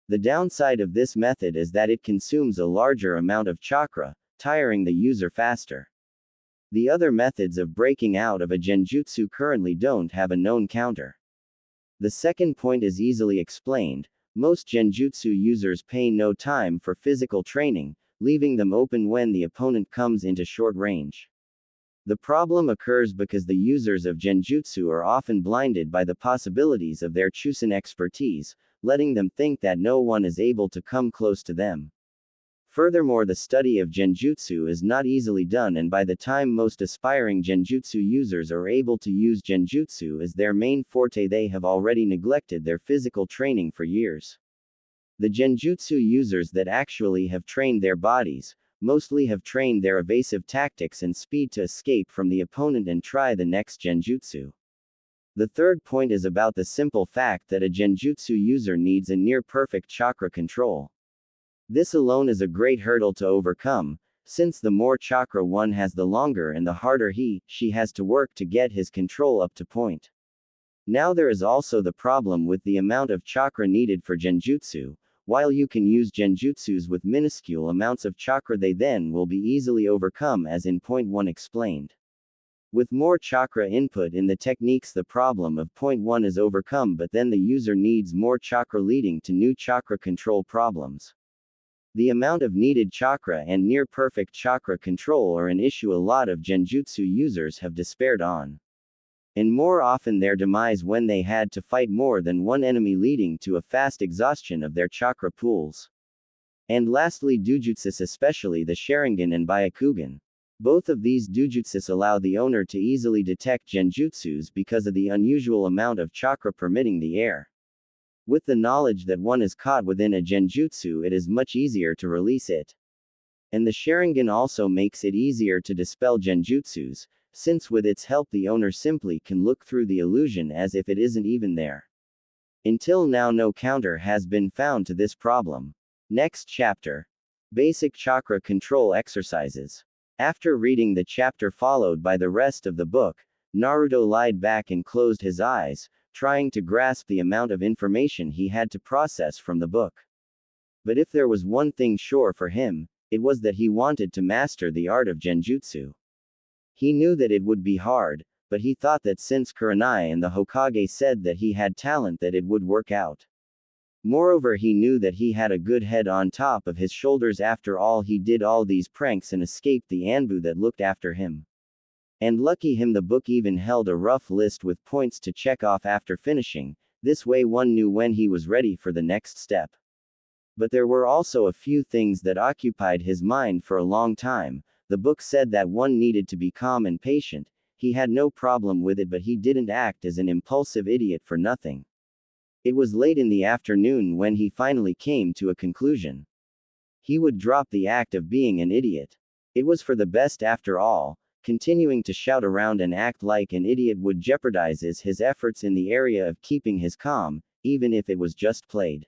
The downside of this method is that it consumes a larger amount of chakra, tiring the user faster. The other methods of breaking out of a genjutsu currently don't have a known counter. The second point is easily explained. Most genjutsu users pay no time for physical training, leaving them open when the opponent comes into short range. The problem occurs because the users of genjutsu are often blinded by the possibilities of their chusen expertise, letting them think that no one is able to come close to them. Furthermore, the study of genjutsu is not easily done, and by the time most aspiring genjutsu users are able to use genjutsu as their main forte, they have already neglected their physical training for years. The genjutsu users that actually have trained their bodies, mostly have trained their evasive tactics and speed to escape from the opponent and try the next genjutsu. The third point is about the simple fact that a genjutsu user needs a near-perfect chakra control. This alone is a great hurdle to overcome, since the more chakra one has, the longer and the harder she has to work to get his control up to point. Now there is also the problem with the amount of chakra needed for genjutsu. While you can use genjutsus with minuscule amounts of chakra, they then will be easily overcome, as in point 1 explained. With more chakra input in the techniques, the problem of point 1 is overcome, but then the user needs more chakra, leading to new chakra control problems. The amount of needed chakra and near-perfect chakra control are an issue a lot of genjutsu users have despaired on. and more often their demise when they had to fight more than one enemy, leading to a fast exhaustion of their chakra pools. And lastly, dojutsus, especially the Sharingan and Byakugan. Both of these dojutsus allow the owner to easily detect genjutsus because of the unusual amount of chakra permitting the air. With the knowledge that one is caught within a genjutsu, it is much easier to release it. And the Sharingan also makes it easier to dispel genjutsus, since with its help the owner simply can look through the illusion as if it isn't even there. Until now, no counter has been found to this problem. Next chapter. Basic chakra control exercises. After reading the chapter followed by the rest of the book, Naruto lied back and closed his eyes, trying to grasp the amount of information he had to process from the book. But if there was one thing sure for him, it was that he wanted to master the art of genjutsu. He knew that it would be hard, but he thought that since Kurenai and the Hokage said that he had talent, that it would work out. Moreover, he knew that he had a good head on top of his shoulders. After all, he did all these pranks and escaped the Anbu that looked after him. And lucky him, the book even held a rough list with points to check off after finishing. This way one knew when he was ready for the next step. But there were also a few things that occupied his mind for a long time. The book said that one needed to be calm and patient. He had no problem with it, but he didn't act as an impulsive idiot for nothing. It was late in the afternoon when he finally came to a conclusion. He would drop the act of being an idiot. It was for the best after all. Continuing to shout around and act like an idiot would jeopardize his efforts in the area of keeping his calm, even if it was just played.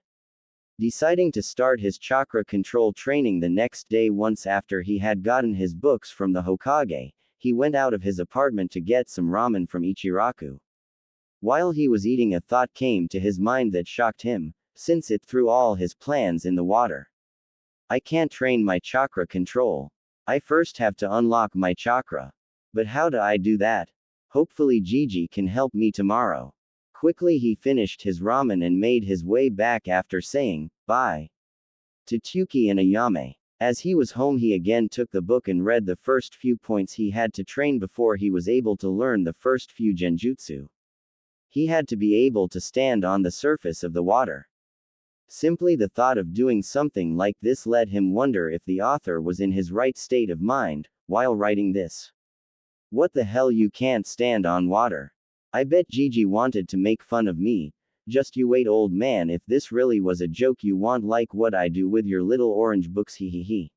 Deciding to start his chakra control training the next day, once after he had gotten his books from the Hokage, he went out of his apartment to get some ramen from Ichiraku. While he was eating, a thought came to his mind that shocked him, since it threw all his plans in the water. I can't train my chakra control. I first have to unlock my chakra. But how do I do that? Hopefully Gigi can help me tomorrow. Quickly he finished his ramen and made his way back after saying bye to Tuki and Ayame. As he was home, he again took the book and read the first few points he had to train before he was able to learn the first few genjutsu. He had to be able to stand on the surface of the water. Simply the thought of doing something like this led him wonder if the author was in his right state of mind while writing this. What the hell, you can't stand on water? I bet Gigi wanted to make fun of me. Just you wait, old man, if this really was a joke you want, like what I do with your little orange books, he.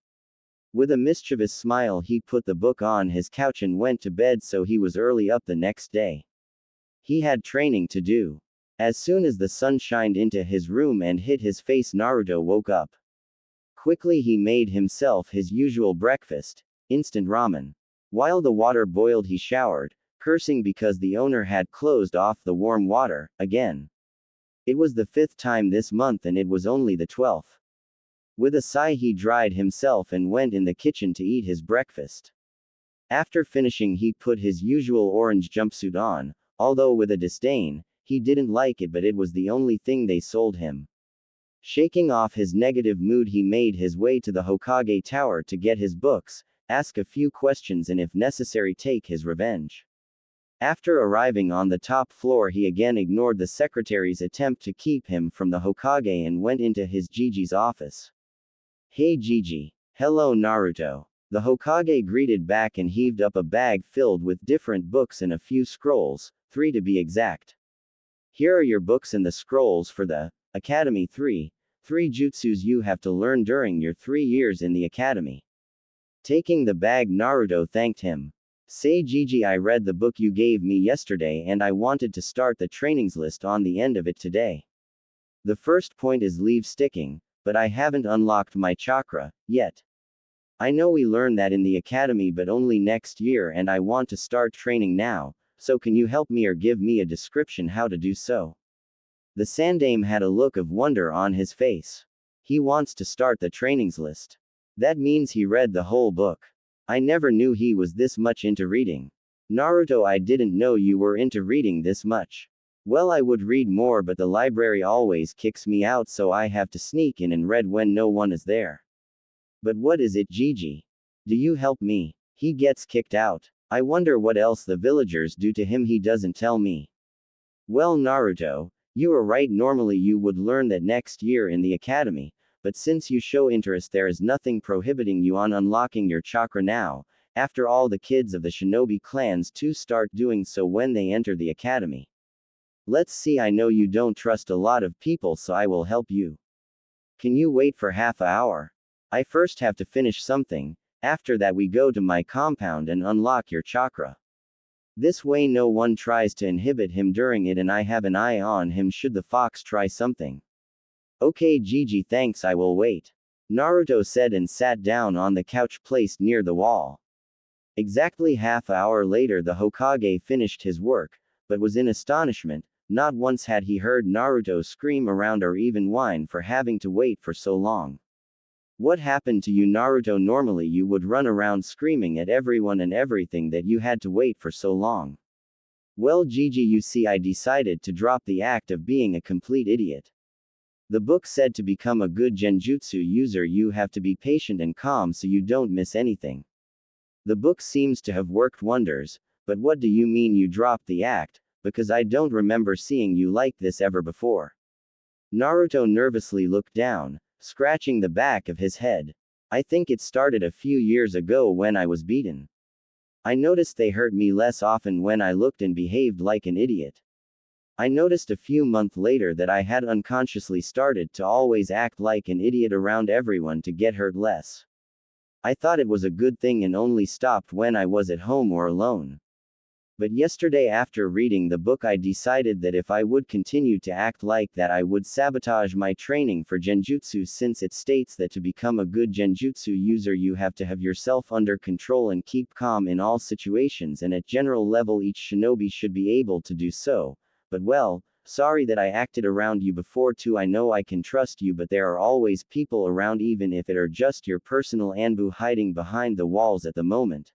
With a mischievous smile he put the book on his couch and went to bed, so he was early up the next day. He had training to do. As soon as the sun shined into his room and hit his face, Naruto woke up. Quickly he made himself his usual breakfast, instant ramen. While the water boiled he showered, cursing because the owner had closed off the warm water again. It was the 5th time this month and it was only the 12th. With a sigh he dried himself and went in the kitchen to eat his breakfast. After finishing he put his usual orange jumpsuit on, although with a disdain. He didn't like it, but it was the only thing they sold him. Shaking off his negative mood he made his way to the Hokage Tower to get his books, ask a few questions and if necessary take his revenge. After arriving on the top floor he again ignored the secretary's attempt to keep him from the Hokage and went into his Gigi's office. Hey Gigi. Hello Naruto. The Hokage greeted back and heaved up a bag filled with different books and a few scrolls, 3 to be exact. Here are your books and the scrolls for the Academy 3 jutsus you have to learn during your 3 years in the academy. Taking the bag, Naruto thanked him. Say Gigi, I read the book you gave me yesterday and I wanted to start the trainings list on the end of it today. The first point is leave sticking, but I haven't unlocked my chakra yet. I know we learn that in the academy, but only next year, and I want to start training now. So can you help me or give me a description how to do so? The Sandaime had a look of wonder on his face. He wants to start the trainings list. That means he read the whole book. I never knew he was this much into reading. Naruto, I didn't know you were into reading this much. Well, I would read more, but the library always kicks me out, so I have to sneak in and read when no one is there. But what is it, Gigi? Do you help me? He gets kicked out. I wonder what else the villagers do to him he doesn't tell me. Well, Naruto, you are right. Normally you would learn that next year in the academy, but since you show interest, there is nothing prohibiting you on unlocking your chakra now. After all, the kids of the shinobi clans too start doing so when they enter the academy. Let's see, I know you don't trust a lot of people, so I will help you. Can you wait for half an hour? I first have to finish something. After that we go to my compound and unlock your chakra. This way no one tries to inhibit him during it, and I have an eye on him should the fox try something. Okay Gigi, thanks, I will wait. Naruto said and sat down on the couch placed near the wall. Exactly half an hour later the Hokage finished his work, but was in astonishment. Not once had he heard Naruto scream around or even whine for having to wait for so long. What happened to you, Naruto? Normally you would run around screaming at everyone and everything that you had to wait for so long. Well Gigi, you see, I decided to drop the act of being a complete idiot. The book said to become a good genjutsu user you have to be patient and calm so you don't miss anything. The book seems to have worked wonders, but what do you mean you dropped the act? Because I don't remember seeing you like this ever before. Naruto nervously looked down, scratching the back of his head. I think it started a few years ago when I was beaten. I noticed they hurt me less often when I looked and behaved like an idiot. I noticed a few months later that I had unconsciously started to always act like an idiot around everyone to get hurt less. I thought it was a good thing and only stopped when I was at home or alone. But yesterday after reading the book I decided that if I would continue to act like that I would sabotage my training for genjutsu, since it states that to become a good genjutsu user you have to have yourself under control and keep calm in all situations, and at general level each shinobi should be able to do so. But well, sorry that I acted around you before too. I know I can trust you, but there are always people around, even if it are just your personal Anbu hiding behind the walls at the moment.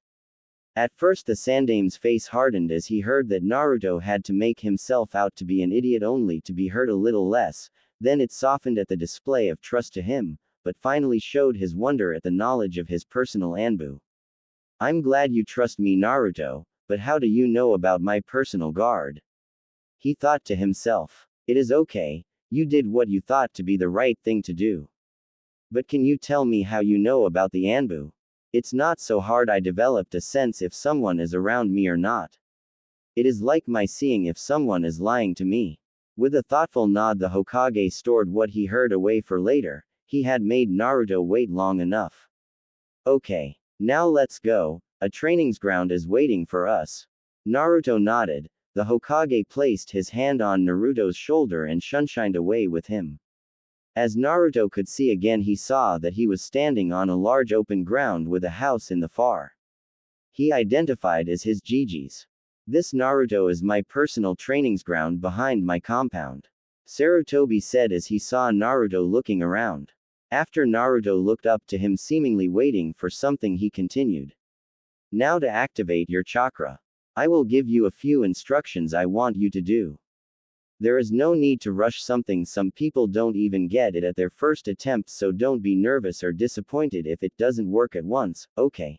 At first the Sandame's face hardened as he heard that Naruto had to make himself out to be an idiot only to be hurt a little less, then it softened at the display of trust to him, but finally showed his wonder at the knowledge of his personal Anbu. I'm glad you trust me, Naruto, but how do you know about my personal guard? He thought to himself. It is okay, you did what you thought to be the right thing to do. But can you tell me how you know about the Anbu? It's not so hard. I developed a sense if someone is around me or not. It is like my seeing if someone is lying to me. With a thoughtful nod the Hokage stored what he heard away for later. He had made Naruto wait long enough. Okay. Now let's go, a trainings ground is waiting for us. Naruto nodded. The Hokage placed his hand on Naruto's shoulder and shunshined away with him. As Naruto could see again, he saw that he was standing on a large open ground with a house in the far. He identified as his Gigi's. This Naruto is my personal trainings ground behind my compound. Sarutobi said as he saw Naruto looking around. After Naruto looked up to him seemingly waiting for something, he continued. Now to activate your chakra. I will give you a few instructions I want you to do. There is no need to rush something. Some people don't even get it at their first attempt, so don't be nervous or disappointed if it doesn't work at once, okay?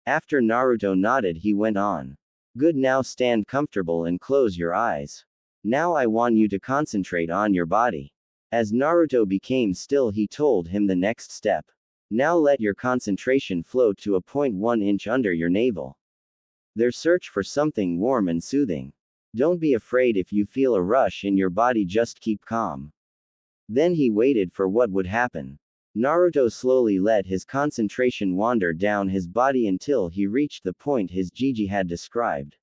After Naruto nodded, he went on. Good, now stand comfortable and close your eyes. Now I want you to concentrate on your body. As Naruto became still, he told him the next step. Now let your concentration float to a point 1 inch under your navel. There search for something warm and soothing. Don't be afraid if you feel a rush in your body, just keep calm. Then he waited for what would happen. Naruto slowly let his concentration wander down his body until he reached the point his Gigi had described.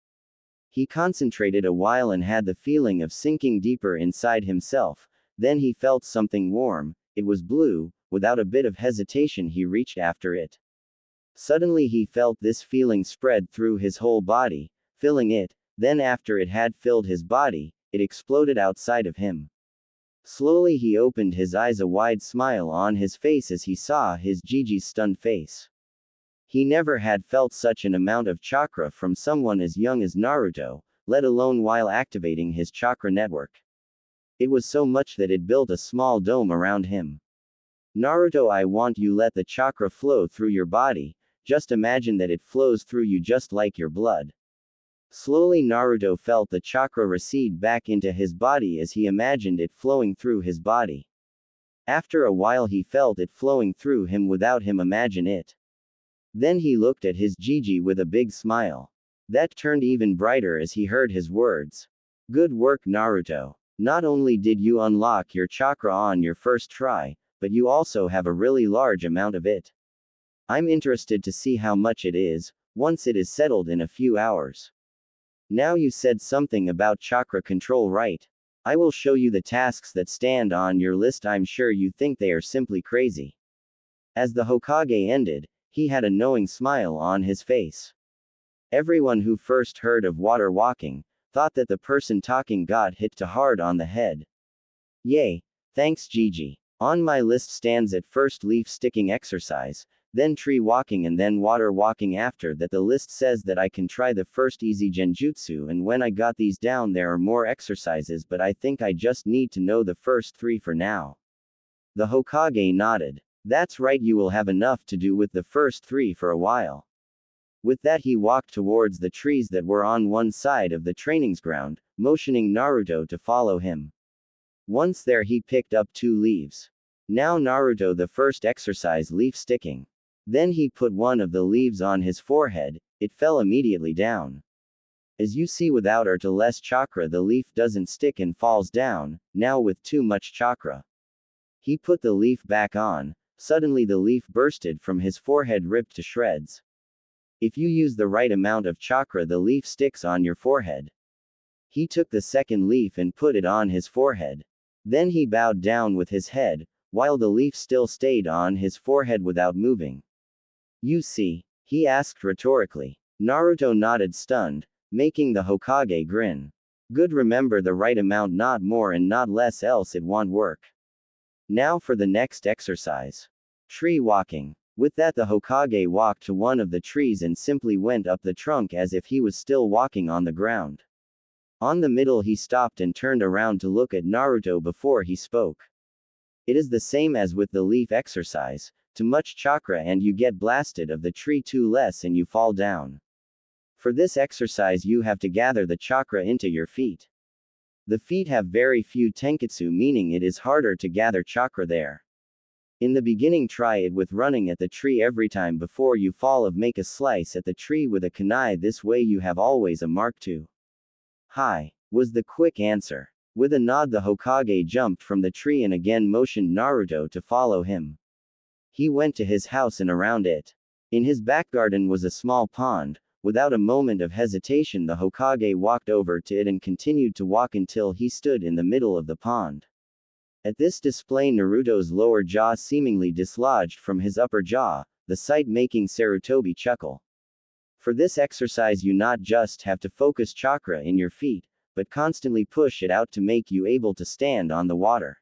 He concentrated a while and had the feeling of sinking deeper inside himself. Then he felt something warm. It was blue. Without a bit of hesitation he reached after it. Suddenly he felt this feeling spread through his whole body, filling it. Then after it had filled his body, it exploded outside of him. Slowly he opened his eyes, a wide smile on his face as he saw his Gigi's stunned face. He never had felt such an amount of chakra from someone as young as Naruto, let alone while activating his chakra network. It was so much that it built a small dome around him. Naruto, I want you let the chakra flow through your body, just imagine that it flows through you just like your blood. Slowly Naruto felt the chakra recede back into his body as he imagined it flowing through his body. After a while he felt it flowing through him without him imagine it. Then he looked at his Gigi with a big smile. That turned even brighter as he heard his words. Good work Naruto. Not only did you unlock your chakra on your first try, but you also have a really large amount of it. I'm interested to see how much it is, once it is settled in a few hours. Now you said something about chakra control, right? I will show you the tasks that stand on your list. I'm sure you think they are simply crazy. As the Hokage ended, he had a knowing smile on his face. Everyone who first heard of water walking thought that the person talking got hit too hard on the head. Yay, thanks Gigi. On my list stands at first leaf sticking exercise, then tree walking and then water walking. After that the list says that I can try the first easy genjutsu, and when I got these down there are more exercises, but I think I just need to know the first 3 for now. The Hokage nodded. That's right, you will have enough to do with the first 3 for a while. With that he walked towards the trees that were on one side of the training's ground, motioning Naruto to follow him. Once there he picked up 2 leaves. Now Naruto the first exercise leaf sticking. Then he put one of the leaves on his forehead, it fell immediately down. As you see, without or to less chakra the leaf doesn't stick and falls down, now with too much chakra. He put the leaf back on, suddenly the leaf bursted from his forehead, ripped to shreds. If you use the right amount of chakra the leaf sticks on your forehead. He took the second leaf and put it on his forehead. Then he bowed down with his head, while the leaf still stayed on his forehead without moving. You see? He asked rhetorically. Naruto nodded stunned, making the Hokage grin. Good, remember the right amount, not more and not less, else it won't work. Now for the next exercise. Tree walking. With that the Hokage walked to one of the trees and simply went up the trunk as if he was still walking on the ground. On the middle he stopped and turned around to look at Naruto before he spoke. It is the same as with the leaf exercise. Too much chakra and you get blasted of the tree, too less and you fall down. For this exercise you have to gather the chakra into your feet. The feet have very few tenketsu, meaning it is harder to gather chakra there. In the beginning try it with running at the tree every time before you fall of make a slice at the tree with a kunai, this way you have always a mark to. Hi, was the quick answer. With a nod the Hokage jumped from the tree and again motioned Naruto to follow him. He went to his house and around it. In his back garden was a small pond. Without a moment of hesitation the Hokage walked over to it and continued to walk until he stood in the middle of the pond. At this display Naruto's lower jaw seemingly dislodged from his upper jaw, the sight making Sarutobi chuckle. For this exercise you not just have to focus chakra in your feet, but constantly push it out to make you able to stand on the water.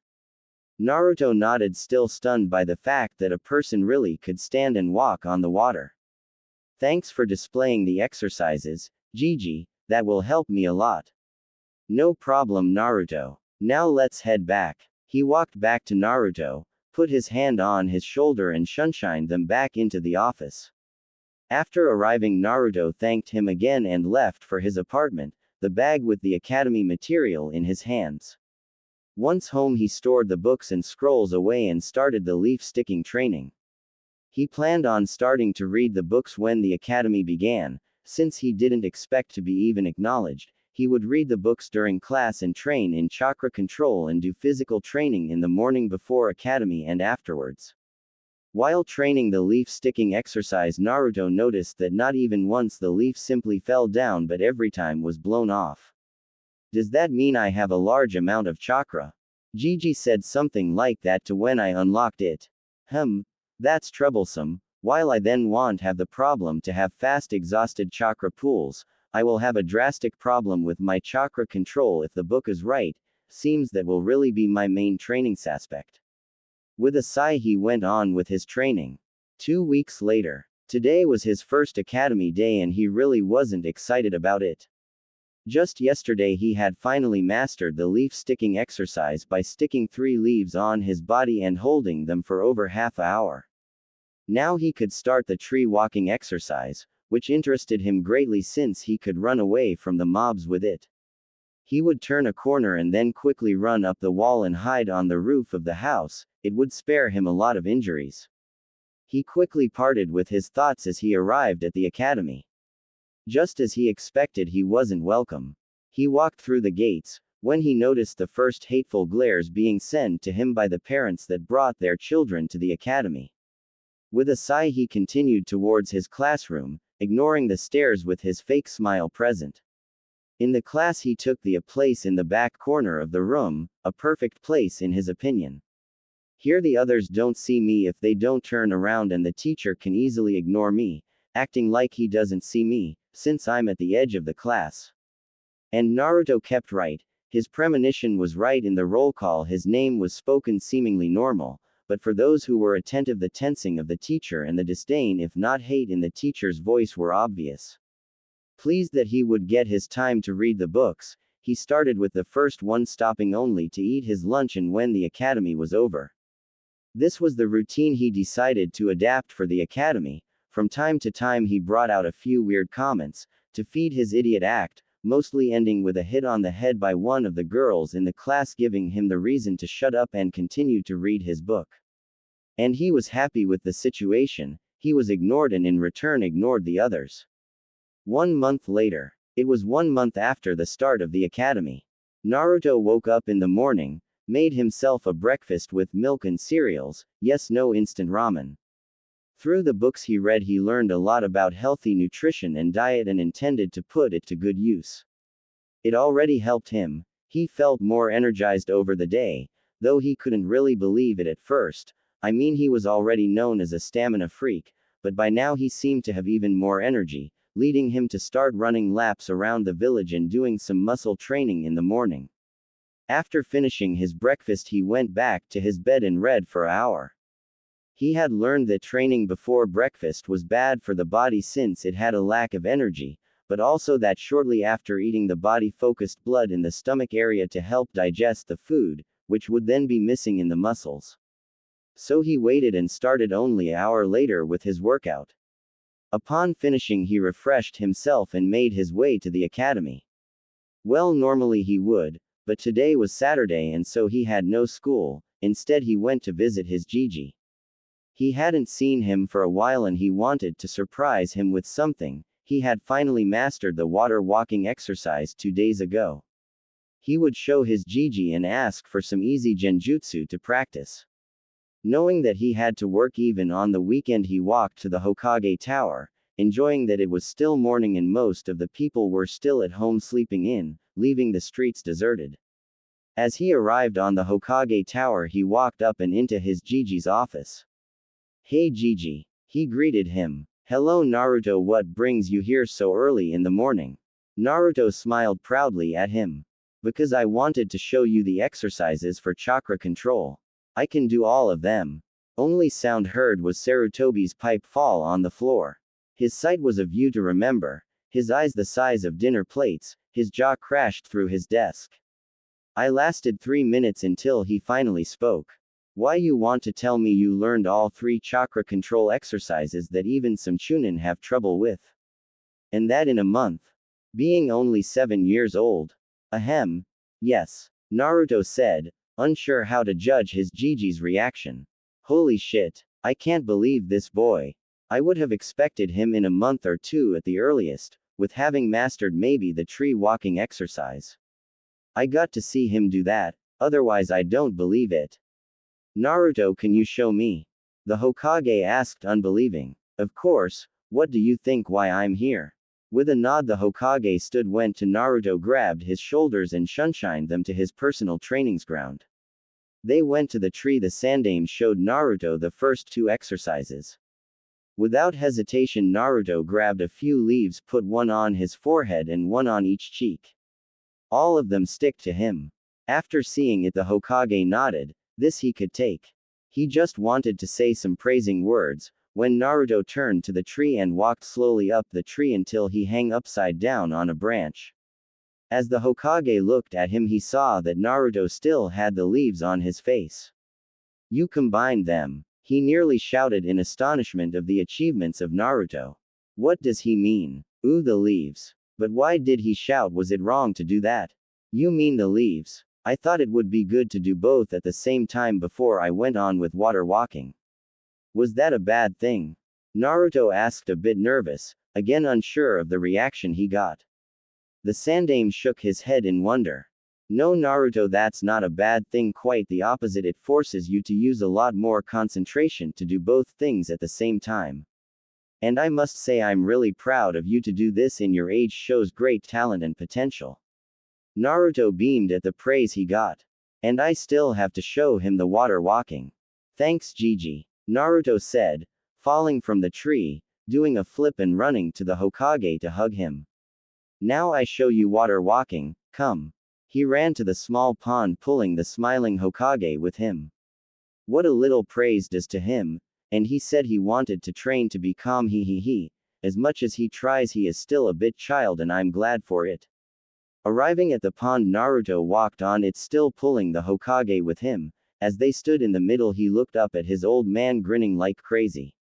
Naruto nodded, still stunned by the fact that a person really could stand and walk on the water. Thanks for displaying the exercises, Gigi, that will help me a lot. No problem Naruto. Now let's head back. He walked back to Naruto, put his hand on his shoulder and shunshined them back into the office. After arriving Naruto thanked him again and left for his apartment, the bag with the academy material in his hands. Once home he stored the books and scrolls away and started the leaf sticking training. He planned on starting to read the books when the academy began, since he didn't expect to be even acknowledged. He would read the books during class and train in chakra control and do physical training in the morning before academy and afterwards. While training the leaf sticking exercise Naruto noticed that not even once the leaf simply fell down but every time was blown off. Does that mean I have a large amount of chakra? Gigi said something like that to when I unlocked it. That's troublesome. While I then won't have the problem to have fast exhausted chakra pools, I will have a drastic problem with my chakra control if the book is right. Seems that will really be my main training aspect. With a sigh he went on with his training. 2 weeks later. Today was his first academy day and he really wasn't excited about it. Just yesterday he had finally mastered the leaf sticking exercise by sticking 3 leaves on his body and holding them for over half an hour. Now he could start the tree walking exercise, which interested him greatly since he could run away from the mobs with it. He would turn a corner and then quickly run up the wall and hide on the roof of the house. It would spare him a lot of injuries. He quickly parted with his thoughts as he arrived at the academy. Just as he expected, he wasn't welcome. He walked through the gates, when he noticed the first hateful glares being sent to him by the parents that brought their children to the academy. With a sigh, he continued towards his classroom, ignoring the stares with his fake smile present. In the class, he took the place in the back corner of the room, a perfect place in his opinion. Here the others don't see me if they don't turn around, and the teacher can easily ignore me, acting like he doesn't see me, since I'm at the edge of the class. And Naruto kept right. His premonition was right. In the roll call, his name was spoken seemingly normal, but for those who were attentive, the tensing of the teacher and the disdain, if not hate, in the teacher's voice were obvious. Pleased that he would get his time to read the books, he started with the first one, stopping only to eat his lunch and when the academy was over. This was the routine he decided to adapt for the academy. From time to time he brought out a few weird comments, to feed his idiot act, mostly ending with a hit on the head by one of the girls in the class, giving him the reason to shut up and continue to read his book. And he was happy with the situation. He was ignored and in return ignored the others. 1 month later. It was 1 month after the start of the academy. Naruto woke up in the morning, made himself a breakfast with milk and cereals, yes, no instant ramen. Through the books he read, he learned a lot about healthy nutrition and diet and intended to put it to good use. It already helped him. He felt more energized over the day, though he couldn't really believe it at first. I mean, he was already known as a stamina freak, but by now he seemed to have even more energy, leading him to start running laps around the village and doing some muscle training in the morning. After finishing his breakfast, he went back to his bed and read for an hour. He had learned that training before breakfast was bad for the body since it had a lack of energy, but also that shortly after eating the body focused blood in the stomach area to help digest the food, which would then be missing in the muscles. So he waited and started only an hour later with his workout. Upon finishing, he refreshed himself and made his way to the academy. Well, normally he would, but today was Saturday and so he had no school. Instead he went to visit his Gigi. He hadn't seen him for a while and he wanted to surprise him with something. He had finally mastered the water walking exercise 2 days ago. He would show his Gigi and ask for some easy genjutsu to practice. Knowing that he had to work even on the weekend, he walked to the Hokage Tower, enjoying that it was still morning and most of the people were still at home sleeping in, leaving the streets deserted. As he arrived on the Hokage Tower, he walked up and into his Gigi's office. "Hey Gigi," he greeted him. "Hello Naruto, what brings you here so early in the morning?" Naruto smiled proudly at him. "Because I wanted to show you the exercises for chakra control. I can do all of them." Only sound heard was Sarutobi's pipe fall on the floor. His sight was a view to remember, his eyes the size of dinner plates, his jaw crashed through his desk. I lasted 3 minutes until he finally spoke. "Why, you want to tell me you learned all 3 chakra control exercises that even some chunin have trouble with? And that in a month? Being only 7 years old?" "Ahem. Yes," Naruto said, unsure how to judge his Gigi's reaction. "Holy shit. I can't believe this boy. I would have expected him in a month or 2 at the earliest, with having mastered maybe the tree walking exercise. I got to see him do that, otherwise I don't believe it." "Naruto, can you show me?" the Hokage asked, unbelieving. "Of course, what do you think why I'm here?" With a nod, the Hokage went to Naruto, grabbed his shoulders and shunshined them to his personal trainings ground. They went to the tree. The Sandaime showed Naruto the first 2 exercises. Without hesitation, Naruto grabbed a few leaves, put one on his forehead and one on each cheek. All of them stick to him. After seeing it, the Hokage nodded. This he could take. He just wanted to say some praising words, when Naruto turned to the tree and walked slowly up the tree until he hung upside down on a branch. As the Hokage looked at him, he saw that Naruto still had the leaves on his face. "You combined them," He nearly shouted in astonishment of the achievements of Naruto. What does he mean? Ooh, the leaves. But why did he shout? Was it wrong to do that? You mean the leaves? I thought it would be good to do both at the same time before I went on with water walking. Was that a bad thing? Naruto asked, a bit nervous, again unsure of the reaction he got. The Sandaime shook his head in wonder. No, Naruto, that's not a bad thing, quite the opposite. It forces you to use a lot more concentration to do both things at the same time. And I must say I'm really proud of you to do this in your age, shows great talent and potential. Naruto beamed at the praise he got. And I still have to show him the water walking. Thanks, Gigi, Naruto said, falling from the tree, doing a flip and running to the Hokage to hug him. Now I show you water walking, come. He ran to the small pond, pulling the smiling Hokage with him. What a little praise does to him, and he said he wanted to train to be calm. He. As much as he tries, he is still a bit child, and I'm glad for it. Arriving at the pond, Naruto walked on it, still pulling the Hokage with him. As they stood in the middle, he looked up at his old man, grinning like crazy.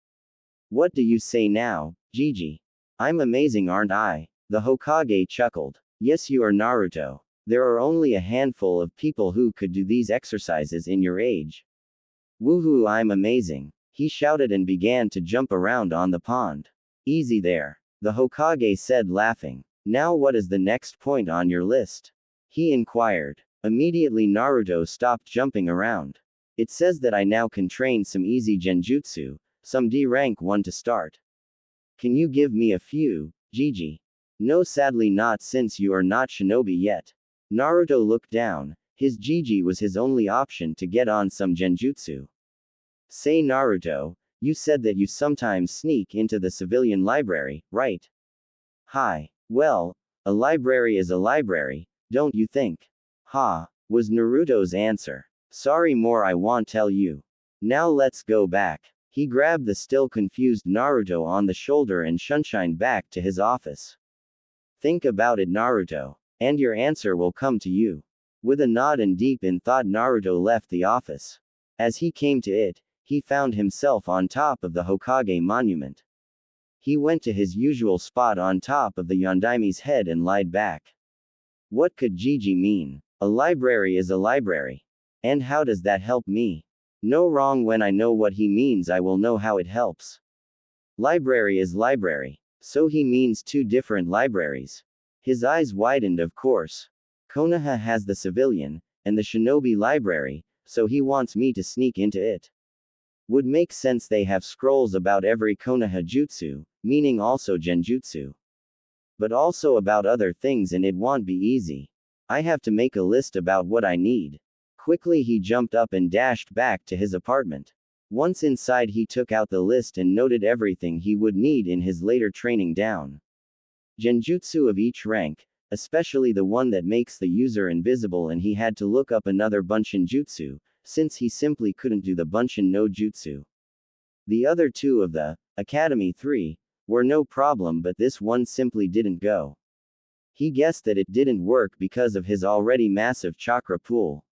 What do you say now, Gigi? I'm amazing, aren't I? The Hokage chuckled. Yes, you are, Naruto. There are only a handful of people who could do these exercises in your age. Woohoo, I'm amazing. He shouted and began to jump around on the pond. Easy there, the Hokage said, laughing. Now what is the next point on your list? He inquired. Immediately Naruto stopped jumping around. It says that I now can train some easy genjutsu, some D rank 1 to start. Can you give me a few, Gigi? No, sadly not, since you are not shinobi yet. Naruto looked down. His Gigi was his only option to get on some genjutsu. Say, Naruto, you said that you sometimes sneak into the civilian library, right? Hi. Well, a library is a library, don't you think? Ha, was Naruto's answer. Sorry, more I won't tell you. Now let's go back. He grabbed the still confused Naruto on the shoulder and shunshined back to his office. Think about it, Naruto, and your answer will come to you. With a nod and deep in thought, Naruto left the office. As he came to it, he found himself on top of the Hokage monument. He went to his usual spot on top of the Yondaime's head and lied back. What could Gigi mean? A library is a library. And how does that help me? No, wrong. When I know what he means, I will know how it helps. Library is library. So he means two different libraries. His eyes widened, of course. Konoha has the civilian, and the shinobi library, so he wants me to sneak into it. Would make sense, they have scrolls about every Konoha jutsu, meaning also genjutsu. But also about other things, and it won't be easy. I have to make a list about what I need. Quickly he jumped up and dashed back to his apartment. Once inside, he took out the list and noted everything he would need in his later training down. Genjutsu of each rank, especially the one that makes the user invisible, and he had to look up another Bunshin jutsu, since he simply couldn't do the Bunshin no jutsu. The other two of the Academy 3 were no problem, but this one simply didn't go. He guessed that it didn't work because of his already massive chakra pool.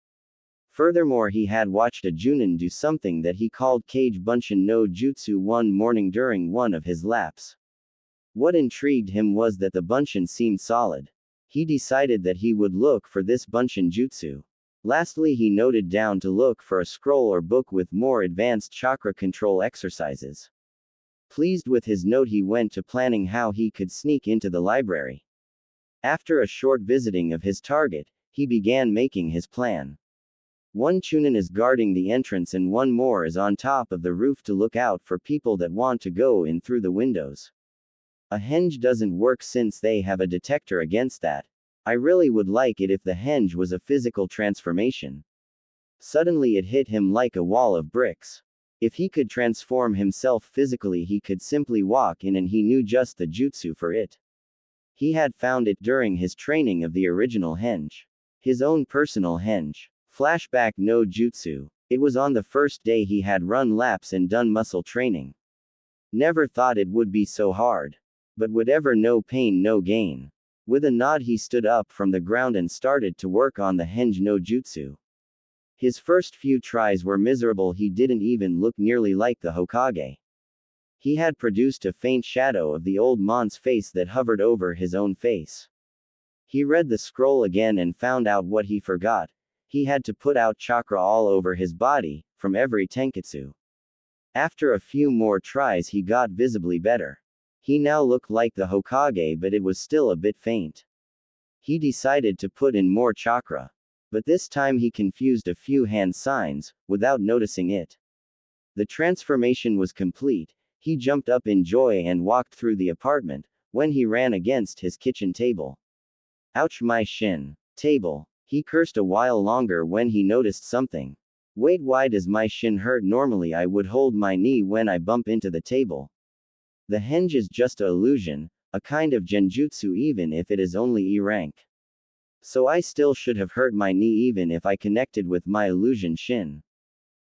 Furthermore, he had watched a Junin do something that he called Kage Bunshin no Jutsu one morning during one of his laps. What intrigued him was that the Bunshin seemed solid. He decided that he would look for this Bunshin Jutsu. Lastly, he noted down to look for a scroll or book with more advanced chakra control exercises. Pleased with his note, he went to planning how he could sneak into the library. After a short visiting of his target, he began making his plan. One Chunin is guarding the entrance and one more is on top of the roof to look out for people that want to go in through the windows. A henge doesn't work since they have a detector against that. I really would like it if the henge was a physical transformation. Suddenly it hit him like a wall of bricks. If he could transform himself physically, he could simply walk in, and he knew just the jutsu for it. He had found it during his training of the original henge. His own personal henge. Flashback no jutsu. It was on the first day he had run laps and done muscle training. Never thought it would be so hard. But whatever, no pain no gain. With a nod he stood up from the ground and started to work on the henge no jutsu. His first few tries were miserable. He didn't even look nearly like the Hokage. He had produced a faint shadow of the old mon's face that hovered over his own face. He read the scroll again and found out what he forgot. He had to put out chakra all over his body, from every tenketsu. After a few more tries he got visibly better. He now looked like the Hokage, but it was still a bit faint. He decided to put in more chakra. But this time he confused a few hand signs, without noticing it. The transformation was complete. He jumped up in joy and walked through the apartment, when he ran against his kitchen table. Ouch, my shin. Table. He cursed a while longer when he noticed something. Wait, why does my shin hurt? Normally I would hold my knee when I bump into the table. The henge is just a illusion, a kind of genjutsu even if it is only E rank. So I still should have hurt my knee even if I connected with my illusion shin.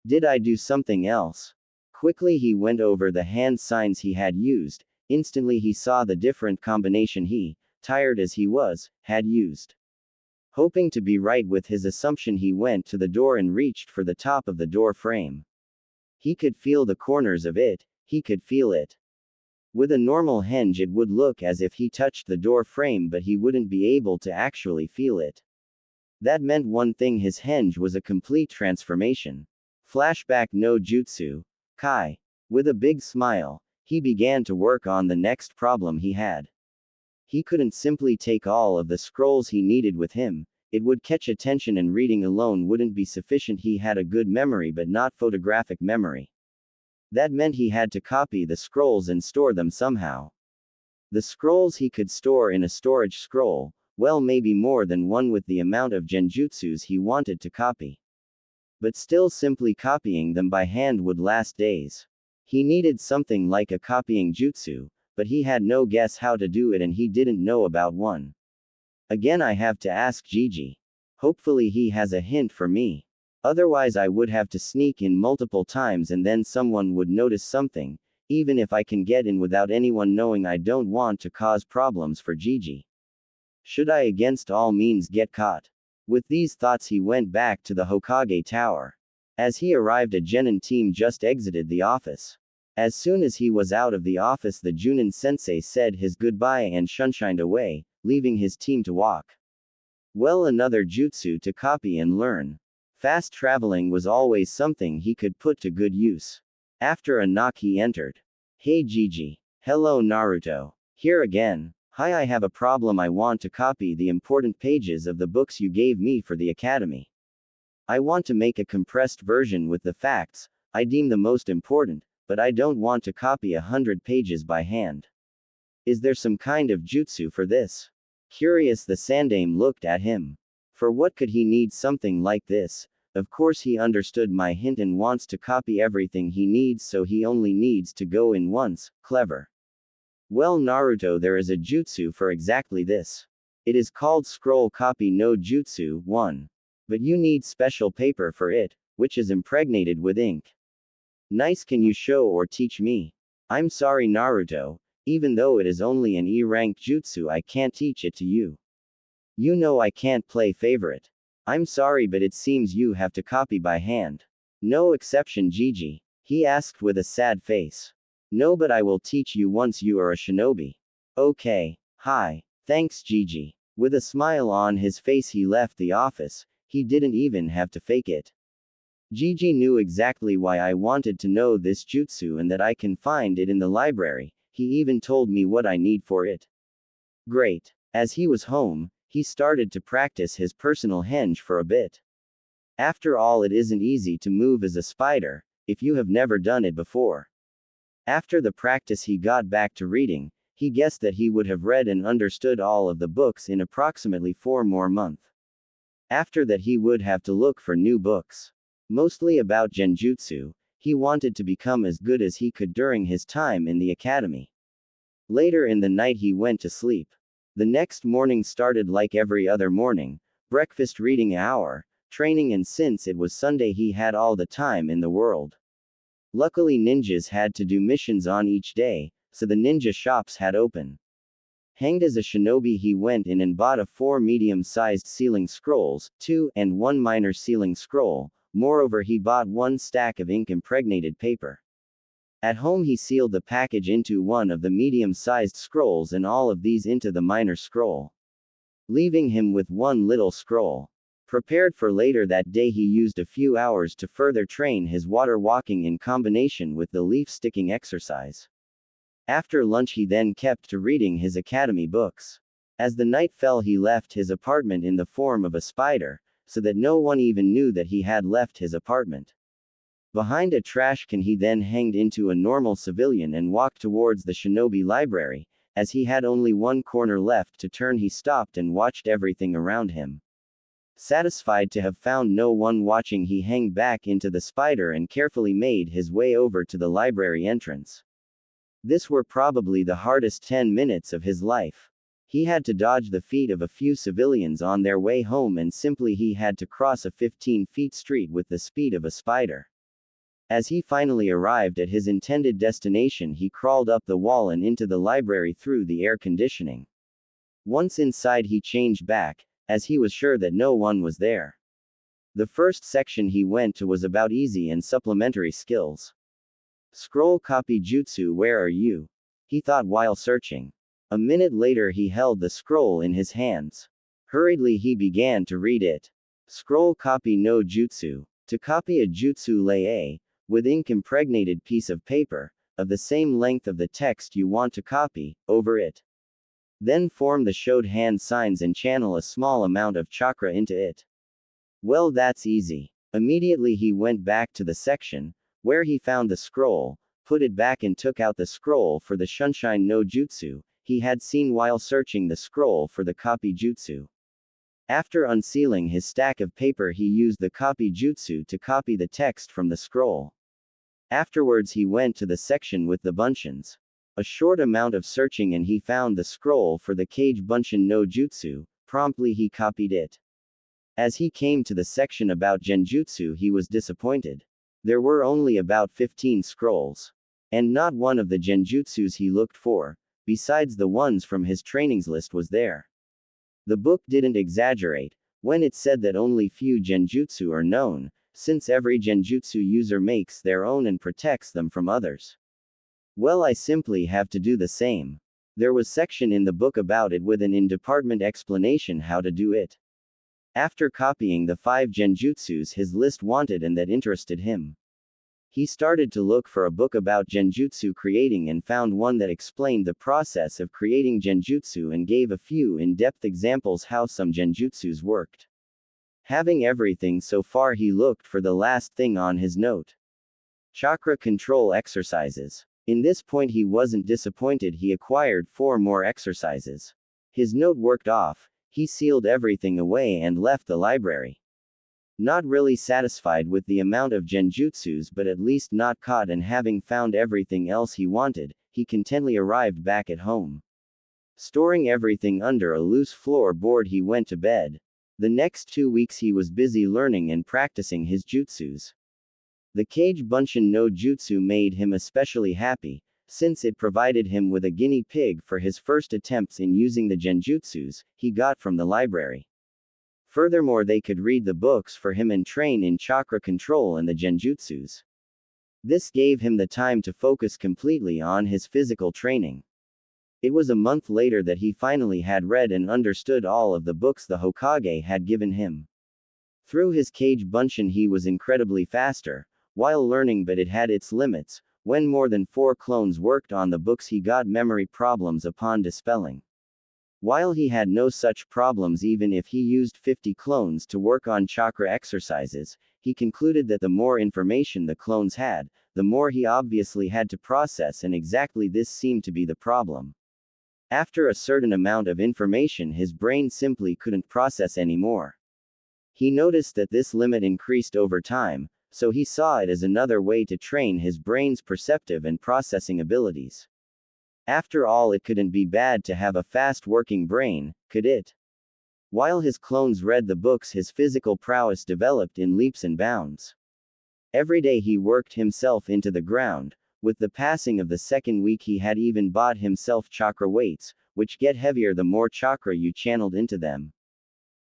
Did I do something else? Quickly he went over the hand signs he had used. Instantly he saw the different combination he, tired as he was, had used. Hoping to be right with his assumption, he went to the door and reached for the top of the door frame. He could feel the corners of it, he could feel it. With a normal henge it would look as if he touched the door frame, but he wouldn't be able to actually feel it. That meant one thing: his henge was a complete transformation. Flashback no jutsu. Kai. With a big smile, he began to work on the next problem he had. He couldn't simply take all of the scrolls he needed with him. It would catch attention and reading alone wouldn't be sufficient. He had a good memory but not photographic memory. That meant he had to copy the scrolls and store them somehow. The scrolls he could store in a storage scroll, well, maybe more than one with the amount of genjutsus he wanted to copy. But still, simply copying them by hand would last days. He needed something like a copying jutsu, but he had no guess how to do it and he didn't know about one. Again, I have to ask Gigi. Hopefully he has a hint for me. Otherwise I would have to sneak in multiple times and then someone would notice something. Even if I can get in without anyone knowing, I don't want to cause problems for Gigi. Should I against all means get caught? With these thoughts he went back to the Hokage Tower. As he arrived, a genin team just exited the office. As soon as he was out of the office, the Junin sensei said his goodbye and shunshined away, leaving his team to walk. Well, another jutsu to copy and learn. Fast traveling was always something he could put to good use. After a knock he entered. Hey Gigi. Hello Naruto. Here again. Hi, I have a problem. I want to copy the important pages of the books you gave me for the academy. I want to make a compressed version with the facts I deem the most important, but I don't want to copy 100 pages by hand. Is there some kind of jutsu for this? Curious, the Sandaime looked at him. For what could he need something like this? Of course he understood my hint and wants to copy everything he needs, so he only needs to go in once. Clever. Well Naruto, there is a jutsu for exactly this. It is called scroll copy no jutsu 1. But you need special paper for it, which is impregnated with ink. Nice, can you show or teach me? I'm sorry Naruto, even though it is only an E-rank jutsu, I can't teach it to you. You know I can't play favorite. I'm sorry, but it seems you have to copy by hand. No exception Gigi. He asked with a sad face. No, but I will teach you once you are a shinobi. Okay. Hi. Thanks Gigi. With a smile on his face he left the office. He didn't even have to fake it. Gigi knew exactly why I wanted to know this jutsu and that I can find it in the library. He even told me what I need for it. Great. As he was home, he started to practice his personal henge for a bit. After all, it isn't easy to move as a spider, if you have never done it before. After the practice he got back to reading. He guessed that he would have read and understood all of the books in approximately 4 more months. After that he would have to look for new books. Mostly about genjutsu. He wanted to become as good as he could during his time in the academy. Later in the night he went to sleep. The next morning started like every other morning. Breakfast, reading hour, training, and since it was Sunday he had all the time in the world. Luckily ninjas had to do missions on each day, so the ninja shops had open. Hanged as a shinobi, he went in and bought 4 medium-sized sealing scrolls, 2 and 1 minor sealing scroll. Moreover, he bought 1 stack of ink-impregnated paper. At home he sealed the package into one of the medium-sized scrolls and all of these into the minor scroll, leaving him with 1 little scroll. Prepared for later that day, he used a few hours to further train his water walking in combination with the leaf sticking exercise. After lunch he then kept to reading his academy books. As the night fell, he left his apartment in the form of a spider, so that no one even knew that he had left his apartment. Behind a trash can he then hanged into a normal civilian and walked towards the shinobi library. As he had only 1 corner left to turn, he stopped and watched everything around him. Satisfied to have found no one watching, he hanged back into the spider and carefully made his way over to the library entrance. This were probably the hardest 10 minutes of his life. He had to dodge the feet of a few civilians on their way home, and simply he had to cross a 15-feet street with the speed of a spider. As he finally arrived at his intended destination, he crawled up the wall and into the library through the air conditioning. Once inside, he changed back, as he was sure that no one was there. The first section he went to was about easy and supplementary skills. Scroll copy jutsu, where are you? He thought while searching. A minute later he held the scroll in his hands. Hurriedly he began to read it. Scroll copy no jutsu. To copy a jutsu lei, with ink impregnated piece of paper, of the same length of the text you want to copy, over it. Then form the showed hand signs and channel a small amount of chakra into it. Well, that's easy. Immediately he went back to the section, where he found the scroll, put it back and took out the scroll for the Sunshine no Jutsu he had seen while searching the scroll for the copy jutsu. After unsealing his stack of paper, he used the copy jutsu to copy the text from the scroll. Afterwards he went to the section with the bunshins. A short amount of searching and he found the scroll for the Kage Bunshin no Jutsu. Promptly he copied it. As he came to the section about genjutsu, he was disappointed. There were only about 15 scrolls. And not one of the genjutsus he looked for, besides the ones from his trainings list, was there. The book didn't exaggerate when it said that only few genjutsu are known, since every genjutsu user makes their own and protects them from others. Well, I simply have to do the same. There was section in the book about it with an in-department explanation how to do it. After copying the 5 genjutsus his list wanted and that interested him, he started to look for a book about genjutsu creating and found one that explained the process of creating genjutsu and gave a few in-depth examples how some genjutsus worked. Having everything so far, he looked for the last thing on his note. Chakra control exercises. In this point he wasn't disappointed. He acquired 4 more exercises. His note worked off. He sealed everything away and left the library. Not really satisfied with the amount of genjutsus, but at least not caught, and having found everything else he wanted, he contentedly arrived back at home. Storing everything under a loose floorboard, he went to bed. The next 2 weeks he was busy learning and practicing his jutsus. The Kage Bunshin no Jutsu made him especially happy, since it provided him with a guinea pig for his first attempts in using the genjutsus he got from the library. Furthermore, they could read the books for him and train in chakra control and the genjutsus. This gave him the time to focus completely on his physical training. It was a month later that he finally had read and understood all of the books the Hokage had given him. Through his Kage Bunshin he was incredibly faster while learning, but it had its limits. When more than 4 clones worked on the books, he got memory problems upon dispelling. While he had no such problems even if he used 50 clones to work on chakra exercises, he concluded that the more information the clones had, the more he obviously had to process, and exactly this seemed to be the problem. After a certain amount of information, his brain simply couldn't process anymore. He noticed that this limit increased over time, so he saw it as another way to train his brain's perceptive and processing abilities. After all, it couldn't be bad to have a fast-working brain, could it? While his clones read the books, his physical prowess developed in leaps and bounds. Every day he worked himself into the ground. With the passing of the second week he had even bought himself chakra weights, which get heavier the more chakra you channeled into them.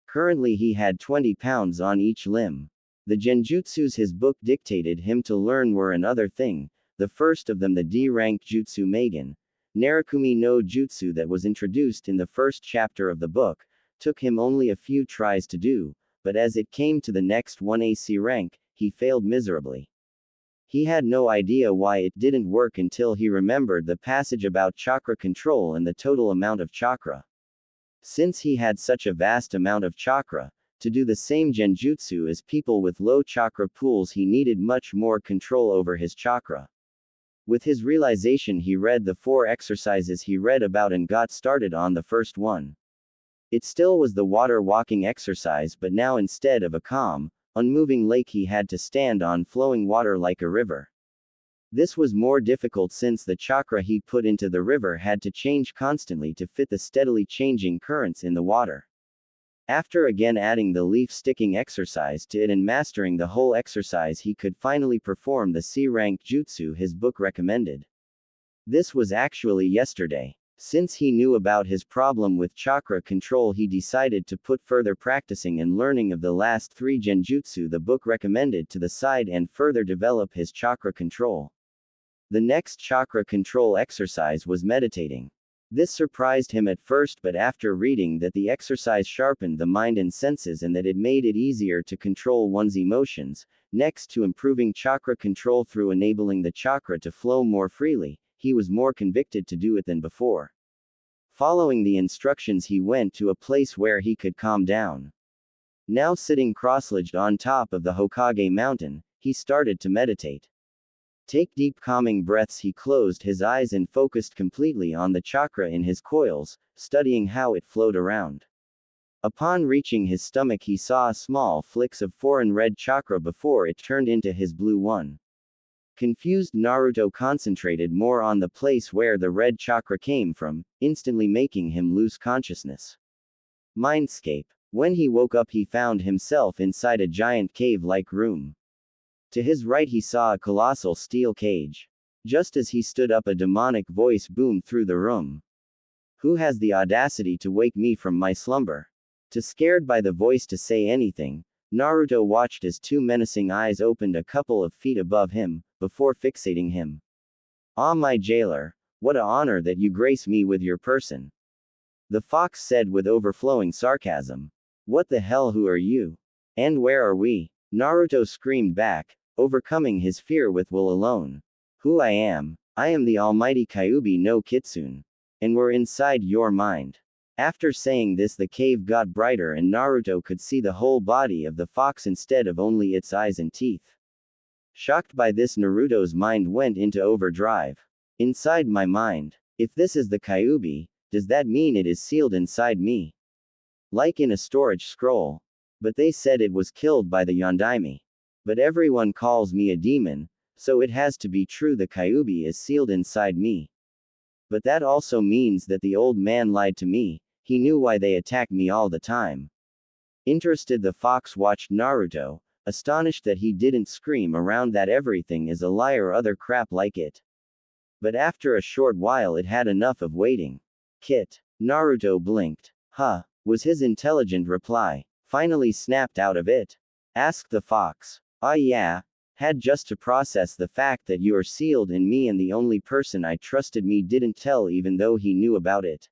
Currently he had 20 pounds on each limb. The genjutsus his book dictated him to learn were another thing, the first of them the D-rank Jutsu Magen, Narakumi no Jutsu that was introduced in the first chapter of the book, took him only a few tries to do, but as it came to the next 1 AC rank, he failed miserably. He had no idea why it didn't work until he remembered the passage about chakra control and the total amount of chakra. Since he had such a vast amount of chakra, to do the same genjutsu as people with low chakra pools he needed much more control over his chakra. With his realization he read the 4 exercises he read about and got started on the first one. It still was the water walking exercise, but now instead of a calm, unmoving lake he had to stand on flowing water like a river. This was more difficult since the chakra he put into the river had to change constantly to fit the steadily changing currents in the water. After again adding the leaf sticking exercise to it and mastering the whole exercise he could finally perform the C-rank jutsu his book recommended. This was actually yesterday. Since he knew about his problem with chakra control he decided to put further practicing and learning of the last 3 genjutsu the book recommended to the side and further develop his chakra control. The next chakra control exercise was meditating. This surprised him at first, but after reading that the exercise sharpened the mind and senses and that it made it easier to control one's emotions, next to improving chakra control through enabling the chakra to flow more freely, he was more convicted to do it than before. Following the instructions he went to a place where he could calm down. Now sitting cross-legged on top of the Hokage mountain, he started to meditate. Take deep calming breaths. He closed his eyes and focused completely on the chakra in his coils, studying how it flowed around. Upon reaching his stomach he saw small flicks of foreign red chakra before it turned into his blue one. Confused Naruto concentrated more on the place where the red chakra came from, instantly making him lose consciousness. Mindscape. When he woke up he found himself inside a giant cave-like room. To his right he saw a colossal steel cage. Just as he stood up a demonic voice boomed through the room. Who has the audacity to wake me from my slumber? Too scared by the voice to say anything, Naruto watched as 2 menacing eyes opened a couple of feet above him, before fixating him. Ah, my jailer, what a honor that you grace me with your person. The fox said with overflowing sarcasm. What the hell, who are you? And where are we? Naruto screamed back, overcoming his fear with will alone. Who I am the almighty Kyuubi no Kitsune. And we're inside your mind. After saying this the cave got brighter and Naruto could see the whole body of the fox instead of only its eyes and teeth. Shocked by this Naruto's mind went into overdrive. Inside my mind. If this is the Kyuubi, does that mean it is sealed inside me? Like in a storage scroll. But they said it was killed by the Yondaime. But everyone calls me a demon, so it has to be true the Kyuubi is sealed inside me. But that also means that the old man lied to me, he knew why they attacked me all the time. Interested the fox watched Naruto, astonished that he didn't scream around that everything is a lie or other crap like it. But after a short while it had enough of waiting. Kit. Naruto blinked. Huh, was his intelligent reply. Finally snapped out of it. Asked the fox. Ah yeah. Had just to process the fact that you are sealed in me and the only person I trusted me didn't tell even though he knew about it.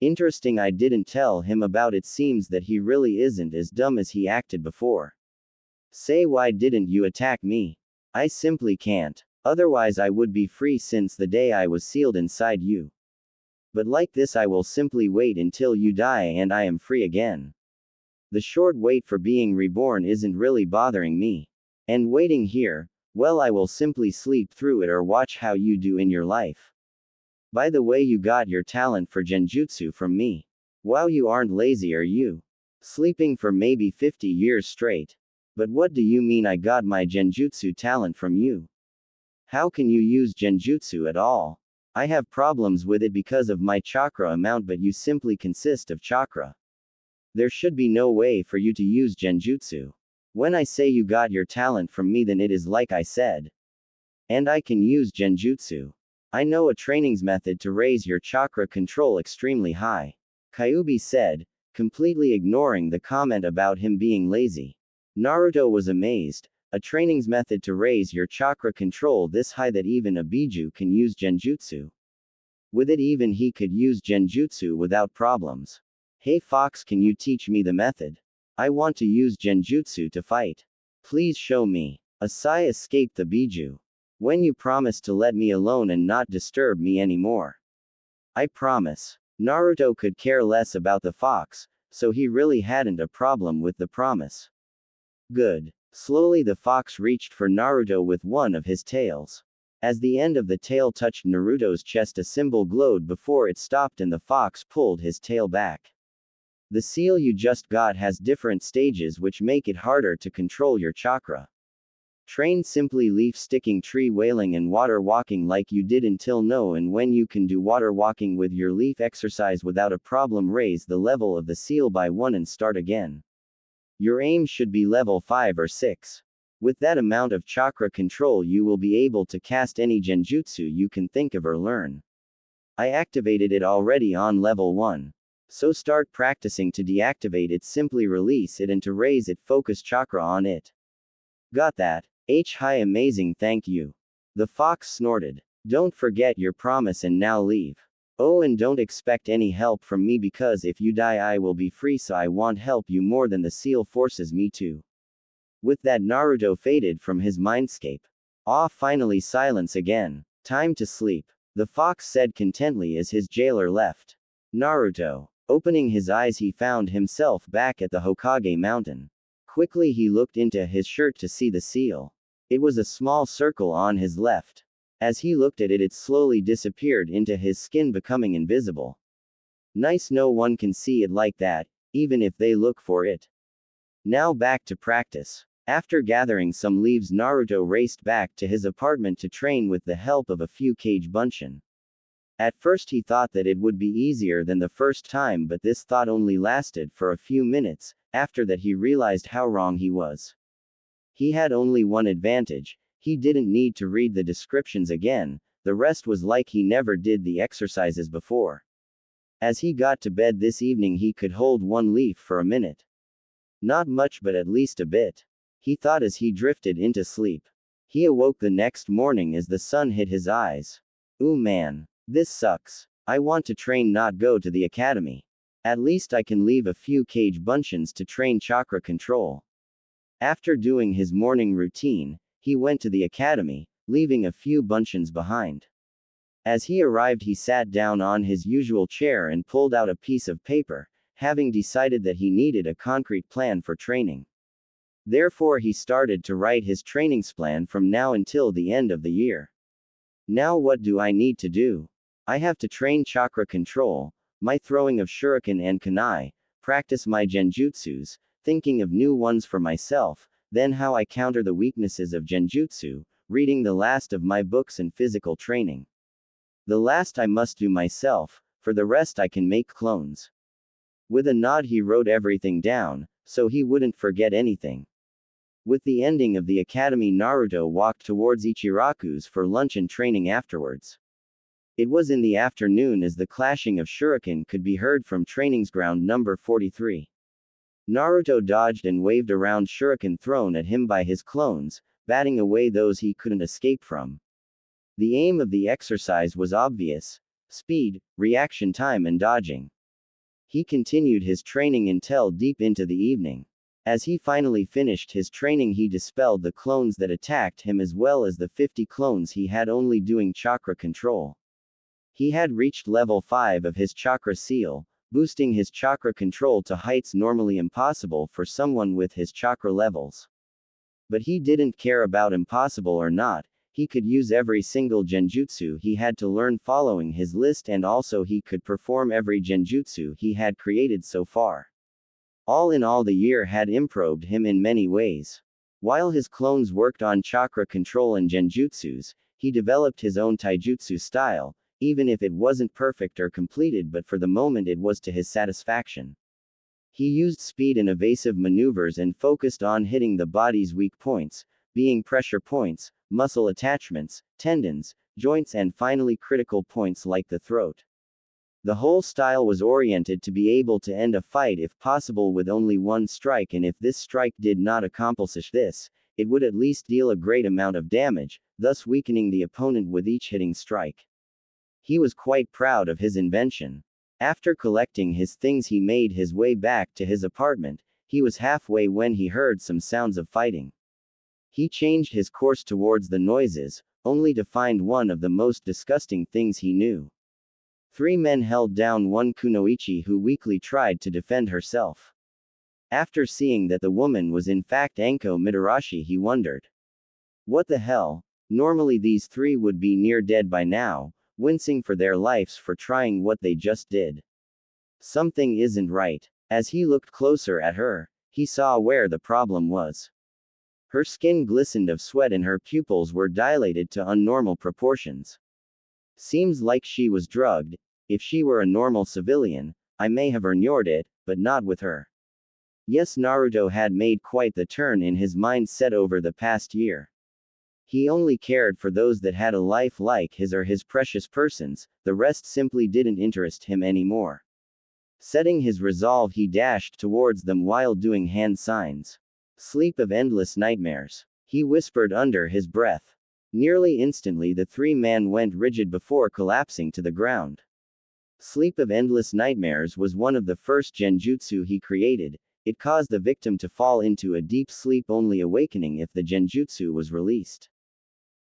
Interesting, I didn't tell him about it. Seems that he really isn't as dumb as he acted before. Say, why didn't you attack me? I simply can't. Otherwise I would be free since the day I was sealed inside you. But like this I will simply wait until you die and I am free again. The short wait for being reborn isn't really bothering me. And waiting here, well, I will simply sleep through it or watch how you do in your life. By the way, you got your talent for genjutsu from me. Wow, you aren't lazy, are you? Sleeping for maybe 50 years straight. But what do you mean I got my genjutsu talent from you? How can you use genjutsu at all? I have problems with it because of my chakra amount, but you simply consist of chakra. There should be no way for you to use genjutsu. When I say you got your talent from me, then it is like I said. And I can use genjutsu. I know a training's method to raise your chakra control extremely high. Kyuubi said, completely ignoring the comment about him being lazy. Naruto was amazed. A training's method to raise your chakra control this high that even a Biju can use genjutsu. With it even he could use genjutsu without problems. Hey Fox, can you teach me the method? I want to use genjutsu to fight. Please show me. A sigh escaped the Biju. When you promise to let me alone and not disturb me anymore. I promise. Naruto could care less about the fox, so he really hadn't a problem with the promise. Good. Slowly the fox reached for Naruto with one of his tails. As the end of the tail touched Naruto's chest, a symbol glowed before it stopped and the fox pulled his tail back. The seal you just got has different stages which make it harder to control your chakra. Train simply leaf sticking, tree wailing and water walking like you did until now, and when you can do water walking with your leaf exercise without a problem, raise the level of the seal by 1 and start again. Your aim should be level 5 or 6. With that amount of chakra control you will be able to cast any genjutsu you can think of or learn. I activated it already on level 1. So start practicing to deactivate it, simply release it, and to raise it focus chakra on it. Got that? Hi, amazing, thank you. The fox snorted. Don't forget your promise and now leave. Oh, and don't expect any help from me because if you die I will be free, so I won't help you more than the seal forces me to. With that Naruto faded from his mindscape. Finally silence again. Time to sleep. The fox said contentedly as his jailer left. Naruto. Opening his eyes he found himself back at the Hokage mountain. Quickly he looked into his shirt to see the seal. It was a small circle on his left. As he looked at it, it slowly disappeared into his skin, becoming invisible. Nice, no one can see it like that, even if they look for it. Now back to practice. After gathering some leaves, Naruto raced back to his apartment to train with the help of a few kage bunshin. At first he thought that it would be easier than the first time, but this thought only lasted for a few minutes. After that he realized how wrong he was. He had only one advantage: he didn't need to read the descriptions again, the rest was like he never did the exercises before. As he got to bed this evening he could hold one leaf for a minute. Not much, but at least a bit. He thought as he drifted into sleep. He awoke the next morning as the sun hit his eyes. Ooh man. This sucks. I want to train, not go to the academy. At least I can leave a few kage bunshins to train chakra control. After doing his morning routine, he went to the academy, leaving a few bunshins behind. As he arrived he sat down on his usual chair and pulled out a piece of paper, having decided that he needed a concrete plan for training. Therefore he started to write his trainings plan from now until the end of the year. Now what do I need to do? I have to train chakra control, my throwing of shuriken and kunai, practice my genjutsus, thinking of new ones for myself, then how I counter the weaknesses of genjutsu, reading the last of my books, and physical training. The last I must do myself, for the rest I can make clones. With a nod he wrote everything down, so he wouldn't forget anything. With the ending of the academy, Naruto walked towards Ichiraku's for lunch and training afterwards. It was in the afternoon as the clashing of shuriken could be heard from trainings ground number 43. Naruto dodged and waved around shuriken thrown at him by his clones, batting away those he couldn't escape from. The aim of the exercise was obvious: speed, reaction time and dodging. He continued his training until deep into the evening. As he finally finished his training he dispelled the clones that attacked him as well as the 50 clones he had only doing chakra control. He had reached level 5 of his chakra seal, boosting his chakra control to heights normally impossible for someone with his chakra levels. But he didn't care about impossible or not, he could use every single genjutsu he had to learn following his list, and also he could perform every genjutsu he had created so far. All in all, the year had improved him in many ways. While his clones worked on chakra control and genjutsus, he developed his own taijutsu style, even if it wasn't perfect or completed, but for the moment it was to his satisfaction. He used speed and evasive maneuvers and focused on hitting the body's weak points, being pressure points, muscle attachments, tendons, joints and finally critical points like the throat. The whole style was oriented to be able to end a fight if possible with only one strike, and if this strike did not accomplish this, it would at least deal a great amount of damage, thus weakening the opponent with each hitting strike. He was quite proud of his invention. After collecting his things, he made his way back to his apartment. He was halfway when he heard some sounds of fighting. He changed his course towards the noises, only to find one of the most disgusting things he knew. 3 men held down one kunoichi who weakly tried to defend herself. After seeing that the woman was in fact Anko Mitarashi, he wondered. What the hell? Normally these 3 would be near dead by now, wincing for their lives for trying what they just did. Something isn't right. As he looked closer at her, he saw where the problem was. Her skin glistened of sweat and her pupils were dilated to unnormal proportions. Seems like she was drugged. If she were a normal civilian, I may have ignored it, but not with her. Yes, Naruto had made quite the turn in his mindset over the past year. He only cared for those that had a life like his or his precious persons, the rest simply didn't interest him anymore. Setting his resolve, he dashed towards them while doing hand signs. Sleep of endless nightmares, he whispered under his breath. Nearly instantly the 3 men went rigid before collapsing to the ground. Sleep of endless nightmares was one of the first genjutsu he created. It caused the victim to fall into a deep sleep, only awakening if the genjutsu was released.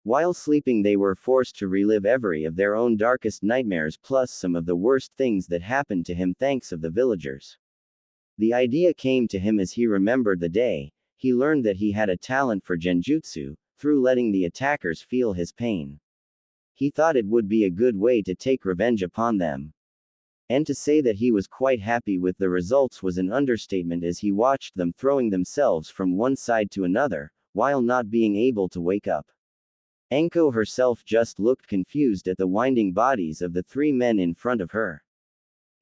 While sleeping, they were forced to relive every of their own darkest nightmares plus some of the worst things that happened to him thanks of the villagers. The idea came to him as he remembered the day he learned that he had a talent for genjutsu, through letting the attackers feel his pain. He thought it would be a good way to take revenge upon them. And to say that he was quite happy with the results was an understatement, as he watched them throwing themselves from one side to another, while not being able to wake up. Anko herself just looked confused at the winding bodies of the 3 men in front of her.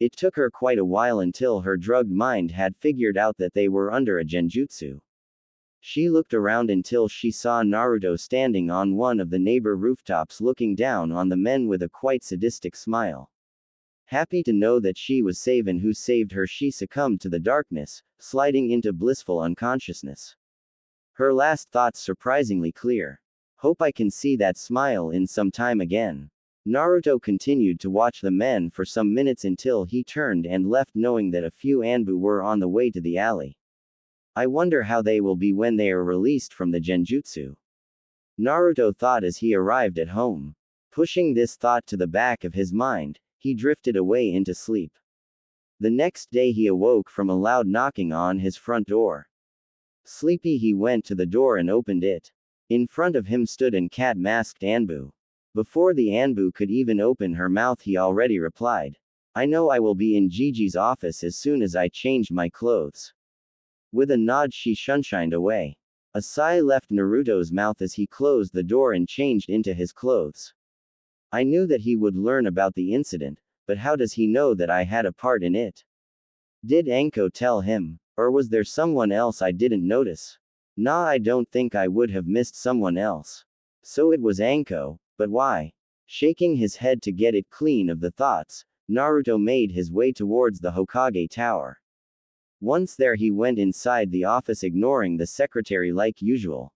It took her quite a while until her drugged mind had figured out that they were under a genjutsu. She looked around until she saw Naruto standing on one of the neighbor rooftops looking down on the men with a quite sadistic smile. Happy to know that she was safe and who saved her, she succumbed to the darkness, sliding into blissful unconsciousness. Her last thoughts surprisingly clear. Hope I can see that smile in some time again. Naruto continued to watch the men for some minutes until he turned and left, knowing that a few Anbu were on the way to the alley. I wonder how they will be when they are released from the genjutsu. Naruto thought as he arrived at home. Pushing this thought to the back of his mind, he drifted away into sleep. The next day he awoke from a loud knocking on his front door. Sleepy, he went to the door and opened it. In front of him stood an cat-masked Anbu. Before the Anbu could even open her mouth, he already replied. I know I will be in Gigi's office as soon as I change my clothes. With a nod she shunshined away. A sigh left Naruto's mouth as he closed the door and changed into his clothes. I knew that he would learn about the incident, but how does he know that I had a part in it? Did Anko tell him? Or was there someone else I didn't notice? Nah, I don't think I would have missed someone else. So it was Anko, but why? Shaking his head to get it clean of the thoughts, Naruto made his way towards the Hokage tower. Once there, he went inside the office, ignoring the secretary like usual.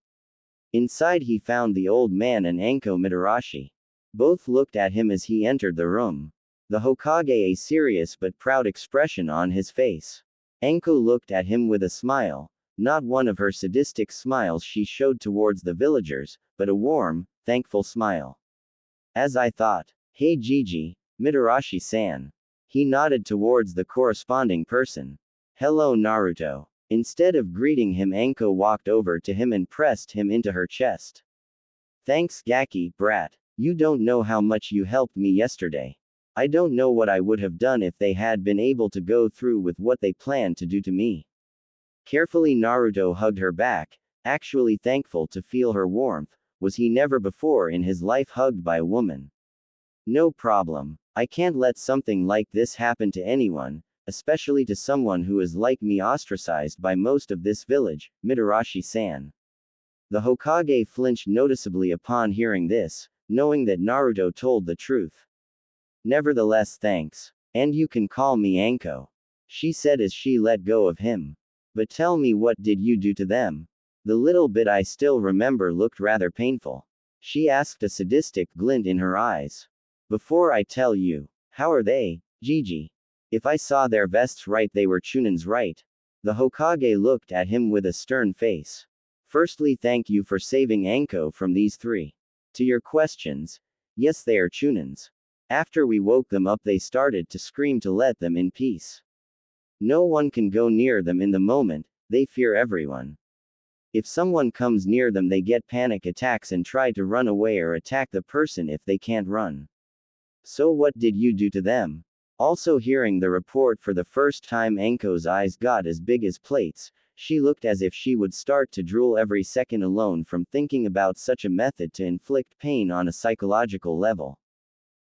Inside he found the old man and Anko Mitarashi. Both looked at him as he entered the room. The Hokage a serious but proud expression on his face. Anko looked at him with a smile. Not one of her sadistic smiles she showed towards the villagers, but a warm, thankful smile. As I thought. Hey Gigi, Mitarashi-san. He nodded towards the corresponding person. Hello Naruto. Instead of greeting him, Anko walked over to him and pressed him into her chest. Thanks Gaki, brat. You don't know how much you helped me yesterday. I don't know what I would have done if they had been able to go through with what they planned to do to me. Carefully Naruto hugged her back, actually thankful to feel her warmth. Was he never before in his life hugged by a woman? No problem. I can't let something like this happen to anyone, especially to someone who is like me, ostracized by most of this village, Mitarashi-san. The Hokage flinched noticeably upon hearing this, knowing that Naruto told the truth. Nevertheless, thanks. And you can call me Anko, she said as she let go of him. But tell me, what did you do to them? The little bit I still remember looked rather painful. She asked, a sadistic glint in her eyes. Before I tell you, how are they, Gigi? If I saw their vests right, they were Chunin's, right? The Hokage looked at him with a stern face. Firstly, thank you for saving Anko from these three. To your questions, yes, they are Chunin's. After we woke them up, they started to scream to let them in peace. No one can go near them in the moment, they fear everyone. If someone comes near them, they get panic attacks and try to run away or attack the person if they can't run. So what did you do to them? Also hearing the report for the first time, Anko's eyes got as big as plates. She looked as if she would start to drool every second alone from thinking about such a method to inflict pain on a psychological level.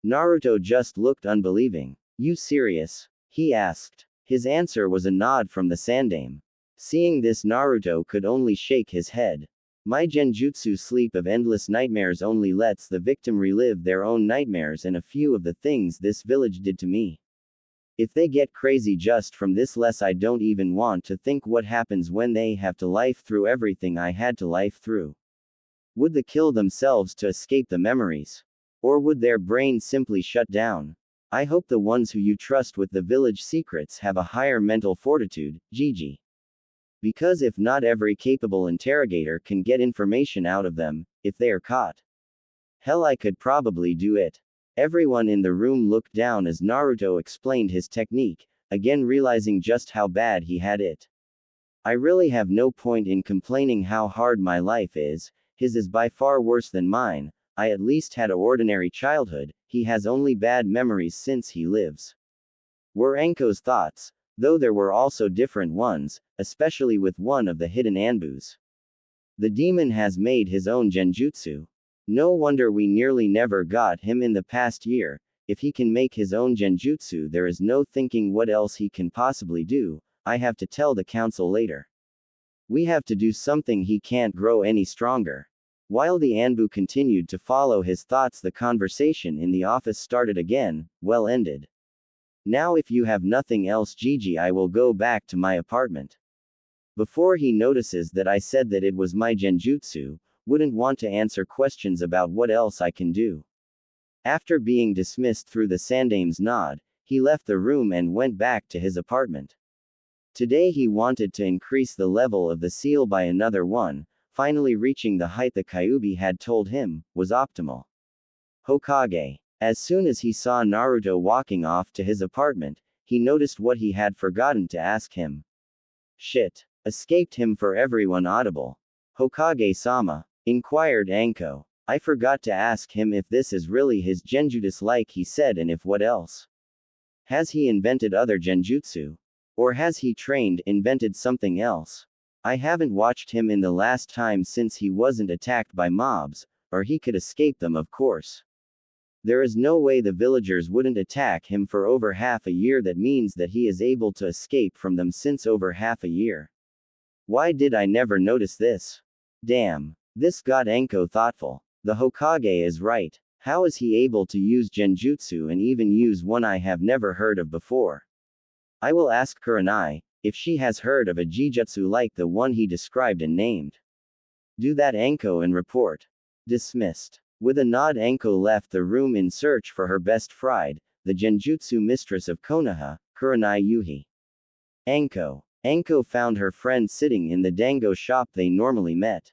Naruto just looked unbelieving. You serious? He asked. His answer was a nod from the Sandaime. Seeing this, Naruto could only shake his head. My genjutsu sleep of endless nightmares only lets the victim relive their own nightmares and a few of the things this village did to me. If they get crazy just from this less, I don't even want to think what happens when they have to life through everything I had to life through. Would they kill themselves to escape the memories? Or would their brains simply shut down? I hope the ones who you trust with the village secrets have a higher mental fortitude, Gigi. Because if not, every capable interrogator can get information out of them, if they are caught. Hell, I could probably do it. Everyone in the room looked down as Naruto explained his technique, again realizing just how bad he had it. I really have no point in complaining how hard my life is, his is by far worse than mine. I at least had an ordinary childhood, he has only bad memories since he lives. Were Anko's thoughts, though there were also different ones, especially with one of the hidden Anbus. The demon has made his own genjutsu. No wonder we nearly never got him in the past year. If he can make his own genjutsu, there is no thinking what else he can possibly do. I have to tell the council later. We have to do something, he can't grow any stronger. While the Anbu continued to follow his thoughts, the conversation in the office started again, well ended. Now if you have nothing else, Gigi, I will go back to my apartment. Before he notices that I said that it was my genjutsu, wouldn't want to answer questions about what else I can do. After being dismissed through the Sandaime's nod, he left the room and went back to his apartment. Today he wanted to increase the level of the seal by another one, finally reaching the height the Kyuubi had told him was optimal. Hokage. As soon as he saw Naruto walking off to his apartment, he noticed what he had forgotten to ask him. Shit. Escaped him for everyone audible. Hokage-sama, inquired Anko. I forgot to ask him if this is really his genjutsu like he said, and if what else. Has he invented other genjutsu? Or has he invented something else? I haven't watched him in the last time since he wasn't attacked by mobs, or he could escape them, of course. There is no way the villagers wouldn't attack him for over half a year. That means that he is able to escape from them since over half a year. Why did I never notice this? Damn. This got Anko thoughtful. The Hokage is right. How is he able to use genjutsu and even use one I have never heard of before? I will ask Kurenai if she has heard of a jijutsu like the one he described and named. Do that, Anko, and report. Dismissed. With a nod, Anko left the room in search for her best friend, the genjutsu mistress of Konoha, Kurenai Yuhi. Anko found her friend sitting in the dango shop they normally met.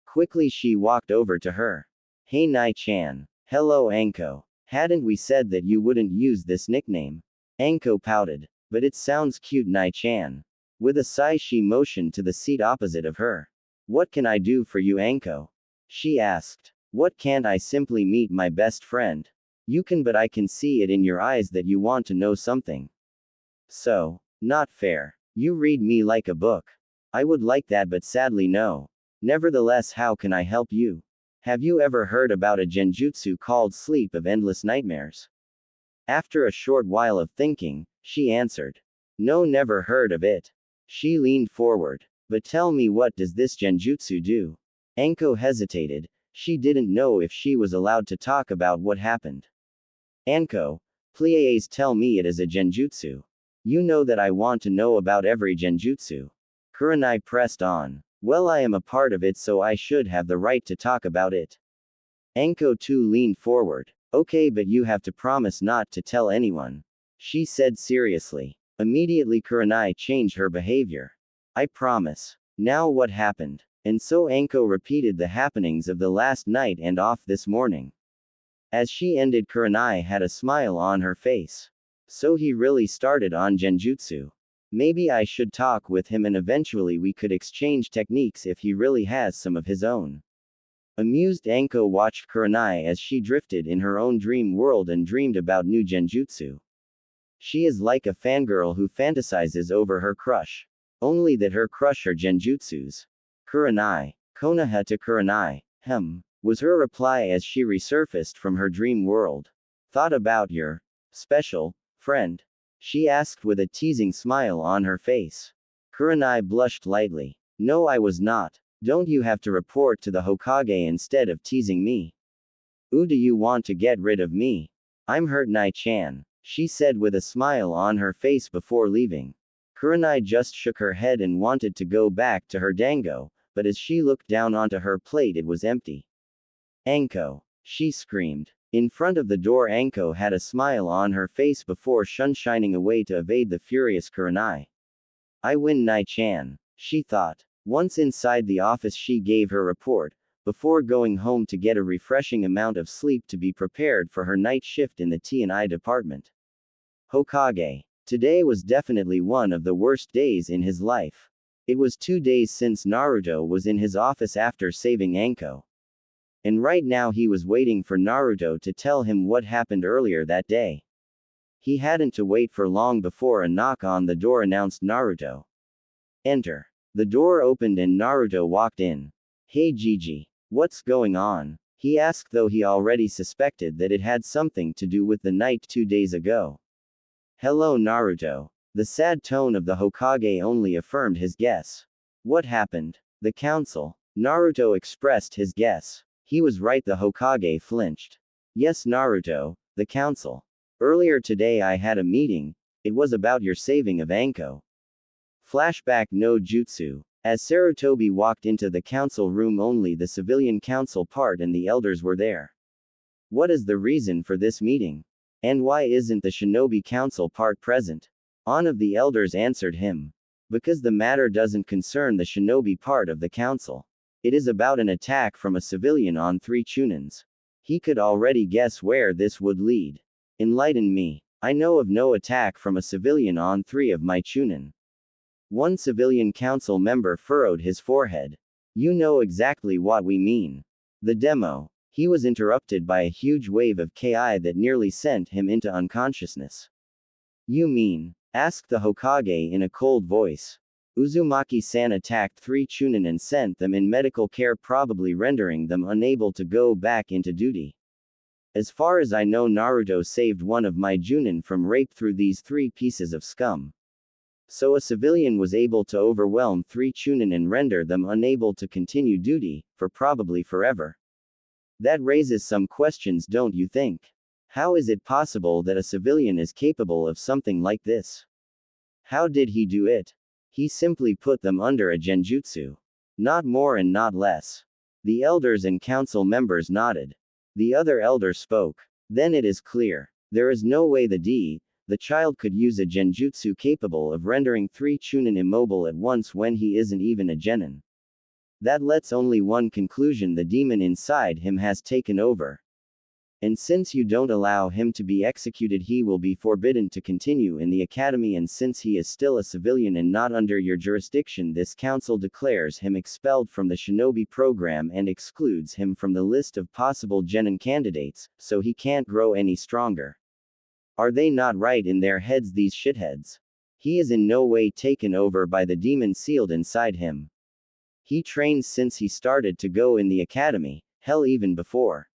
Quickly she walked over to her. Hey Nai-chan. Hello Anko. Hadn't we said that you wouldn't use this nickname? Anko pouted. But it sounds cute, Nai-chan. With a sigh she motioned to the seat opposite of her. What can I do for you, Anko? She asked. What can't I simply meet my best friend? You can, but I can see it in your eyes that you want to know something. So, not fair. You read me like a book. I would like that, but sadly no. Nevertheless, how can I help you? Have you ever heard about a genjutsu called Sleep of Endless Nightmares? After a short while of thinking, she answered. No, never heard of it. She leaned forward. But tell me, what does this genjutsu do? Anko hesitated. She didn't know if she was allowed to talk about what happened. Anko, please tell me it is a genjutsu. You know that I want to know about every genjutsu. Kurenai pressed on. Well, I am a part of it, so I should have the right to talk about it. Anko too leaned forward. Okay, but you have to promise not to tell anyone, she said seriously. Immediately Kurenai changed her behavior. I promise. Now what happened? And so Anko repeated the happenings of the last night and off this morning. As she ended, Kurenai had a smile on her face. So he really started on genjutsu. Maybe I should talk with him and eventually we could exchange techniques if he really has some of his own. Amused, Anko watched Kurenai as she drifted in her own dream world and dreamed about new genjutsu. She is like a fangirl who fantasizes over her crush. Only that her crush are genjutsus. Kurenai. Konoha to Kurenai. Was her reply as she resurfaced from her dream world. Thought about your special friend? She asked with a teasing smile on her face. Kurenai blushed lightly. No, I was not. Don't you have to report to the Hokage instead of teasing me? Do you want to get rid of me? I'm hurt, Nai-chan, she said with a smile on her face before leaving. Kurenai just shook her head and wanted to go back to her dango, but as she looked down onto her plate, it was empty. Anko, she screamed. In front of the door, Anko had a smile on her face before shining away to evade the furious Kurenai. I win, Nai-chan, she thought. Once inside the office, she gave her report, before going home to get a refreshing amount of sleep to be prepared for her night shift in the T&I department. Hokage. Today was definitely one of the worst days in his life. It was 2 days since Naruto was in his office after saving Anko. And right now he was waiting for Naruto to tell him what happened earlier that day. He hadn't to wait for long before a knock on the door announced Naruto. Enter. The door opened and Naruto walked in. Hey Gigi. What's going on? He asked, though he already suspected that it had something to do with the night 2 days ago. Hello Naruto. The sad tone of the Hokage only affirmed his guess. What happened? The council. Naruto expressed his guess. He was right, the Hokage flinched. Yes Naruto, the council. Earlier today I had a meeting, it was about your saving of Anko. Flashback no jutsu. As Sarutobi walked into the council room, only the civilian council part and the elders were there. What is the reason for this meeting? And why isn't the shinobi council part present? One of the elders answered him. Because the matter doesn't concern the shinobi part of the council. It is about an attack from a civilian on 3 chunins. He could already guess where this would lead. Enlighten me. I know of no attack from a civilian on 3 of my chunin. One civilian council member furrowed his forehead. You know exactly what we mean. The demo. He was interrupted by a huge wave of ki that nearly sent him into unconsciousness. You mean? Asked the Hokage in a cold voice. Uzumaki-san attacked 3 chunin and sent them in medical care, probably rendering them unable to go back into duty. As far as I know, Naruto saved one of my junin from rape through these 3 pieces of scum. So a civilian was able to overwhelm 3 chunin and render them unable to continue duty, for probably forever. That raises some questions, don't you think? How is it possible that a civilian is capable of something like this? How did he do it? He simply put them under a genjutsu. Not more and not less. The elders and council members nodded. The other elder spoke. Then it is clear. There is no way the child could use a genjutsu capable of rendering 3 chunin immobile at once when he isn't even a genin. That lets only one conclusion: the demon inside him has taken over. And since you don't allow him to be executed, he will be forbidden to continue in the academy, and since he is still a civilian and not under your jurisdiction, this council declares him expelled from the shinobi program and excludes him from the list of possible genin candidates, so he can't grow any stronger. Are they not right in their heads, these shitheads? He is in no way taken over by the demon sealed inside him. He trains since he started to go in the academy, hell, even before.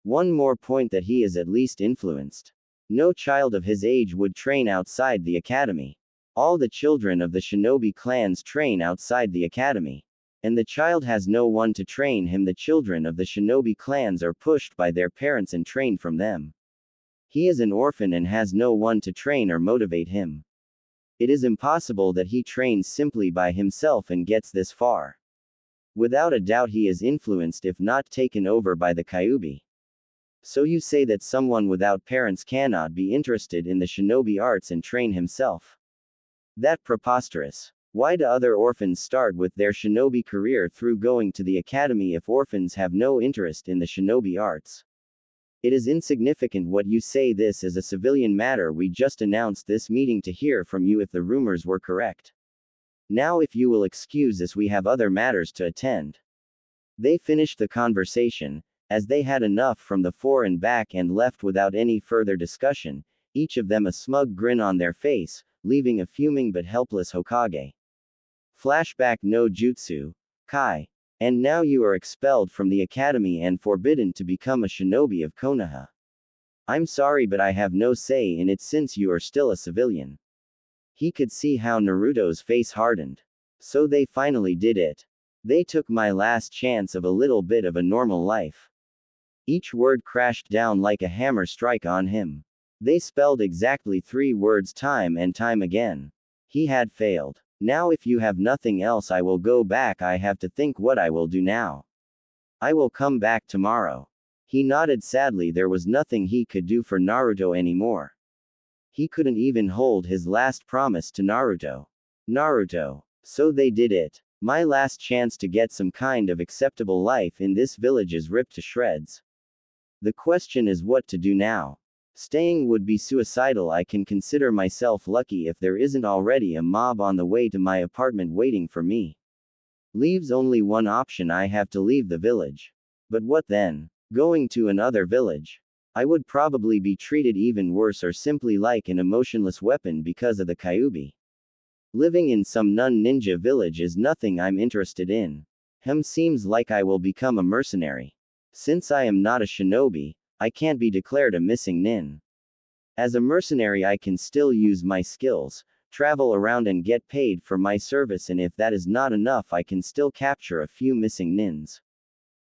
One more point: that he is at least influenced. No child of his age would train outside the academy. All the children of the shinobi clans train outside the academy. And the child has no one to train him. The children of the shinobi clans are pushed by their parents and trained from them. He is an orphan and has no one to train or motivate him. It is impossible that he trains simply by himself and gets this far. Without a doubt he is influenced if not taken over by the Kyuubi. So you say that someone without parents cannot be interested in the shinobi arts and train himself? That preposterous. Why do other orphans start with their shinobi career through going to the academy if orphans have no interest in the shinobi arts? It is insignificant what you say. This is a civilian matter. We just announced this meeting to hear from you if the rumors were correct. Now if you will excuse us, we have other matters to attend. They finished the conversation, as they had enough from the fore and back, and left without any further discussion, each of them a smug grin on their face, leaving a fuming but helpless Hokage. Flashback no jutsu, Kai. And now you are expelled from the academy and forbidden to become a shinobi of Konoha. I'm sorry, but I have no say in it since you are still a civilian. He could see how Naruto's face hardened. So they finally did it. They took my last chance of a little bit of a normal life. Each word crashed down like a hammer strike on him. They spelled exactly 3 words time and time again. He had failed. Now if you have nothing else, I will go back. I have to think what I will do now. I will come back tomorrow. He nodded sadly. There was nothing he could do for Naruto anymore. He couldn't even hold his last promise to Naruto. Naruto. So they did it. My last chance to get some kind of acceptable life in this village is ripped to shreds. The question is what to do now. Staying would be suicidal. I can consider myself lucky if there isn't already a mob on the way to my apartment waiting for me. Leaves only one option. I have to leave the village. But what then? Going to another village? I would probably be treated even worse or simply like an emotionless weapon because of the Kyuubi. Living in some nun ninja village is nothing I'm interested in. Seems like I will become a mercenary. Since I am not a shinobi, I can't be declared a missing nin. As a mercenary I can still use my skills, travel around and get paid for my service, and if that is not enough I can still capture a few missing nins.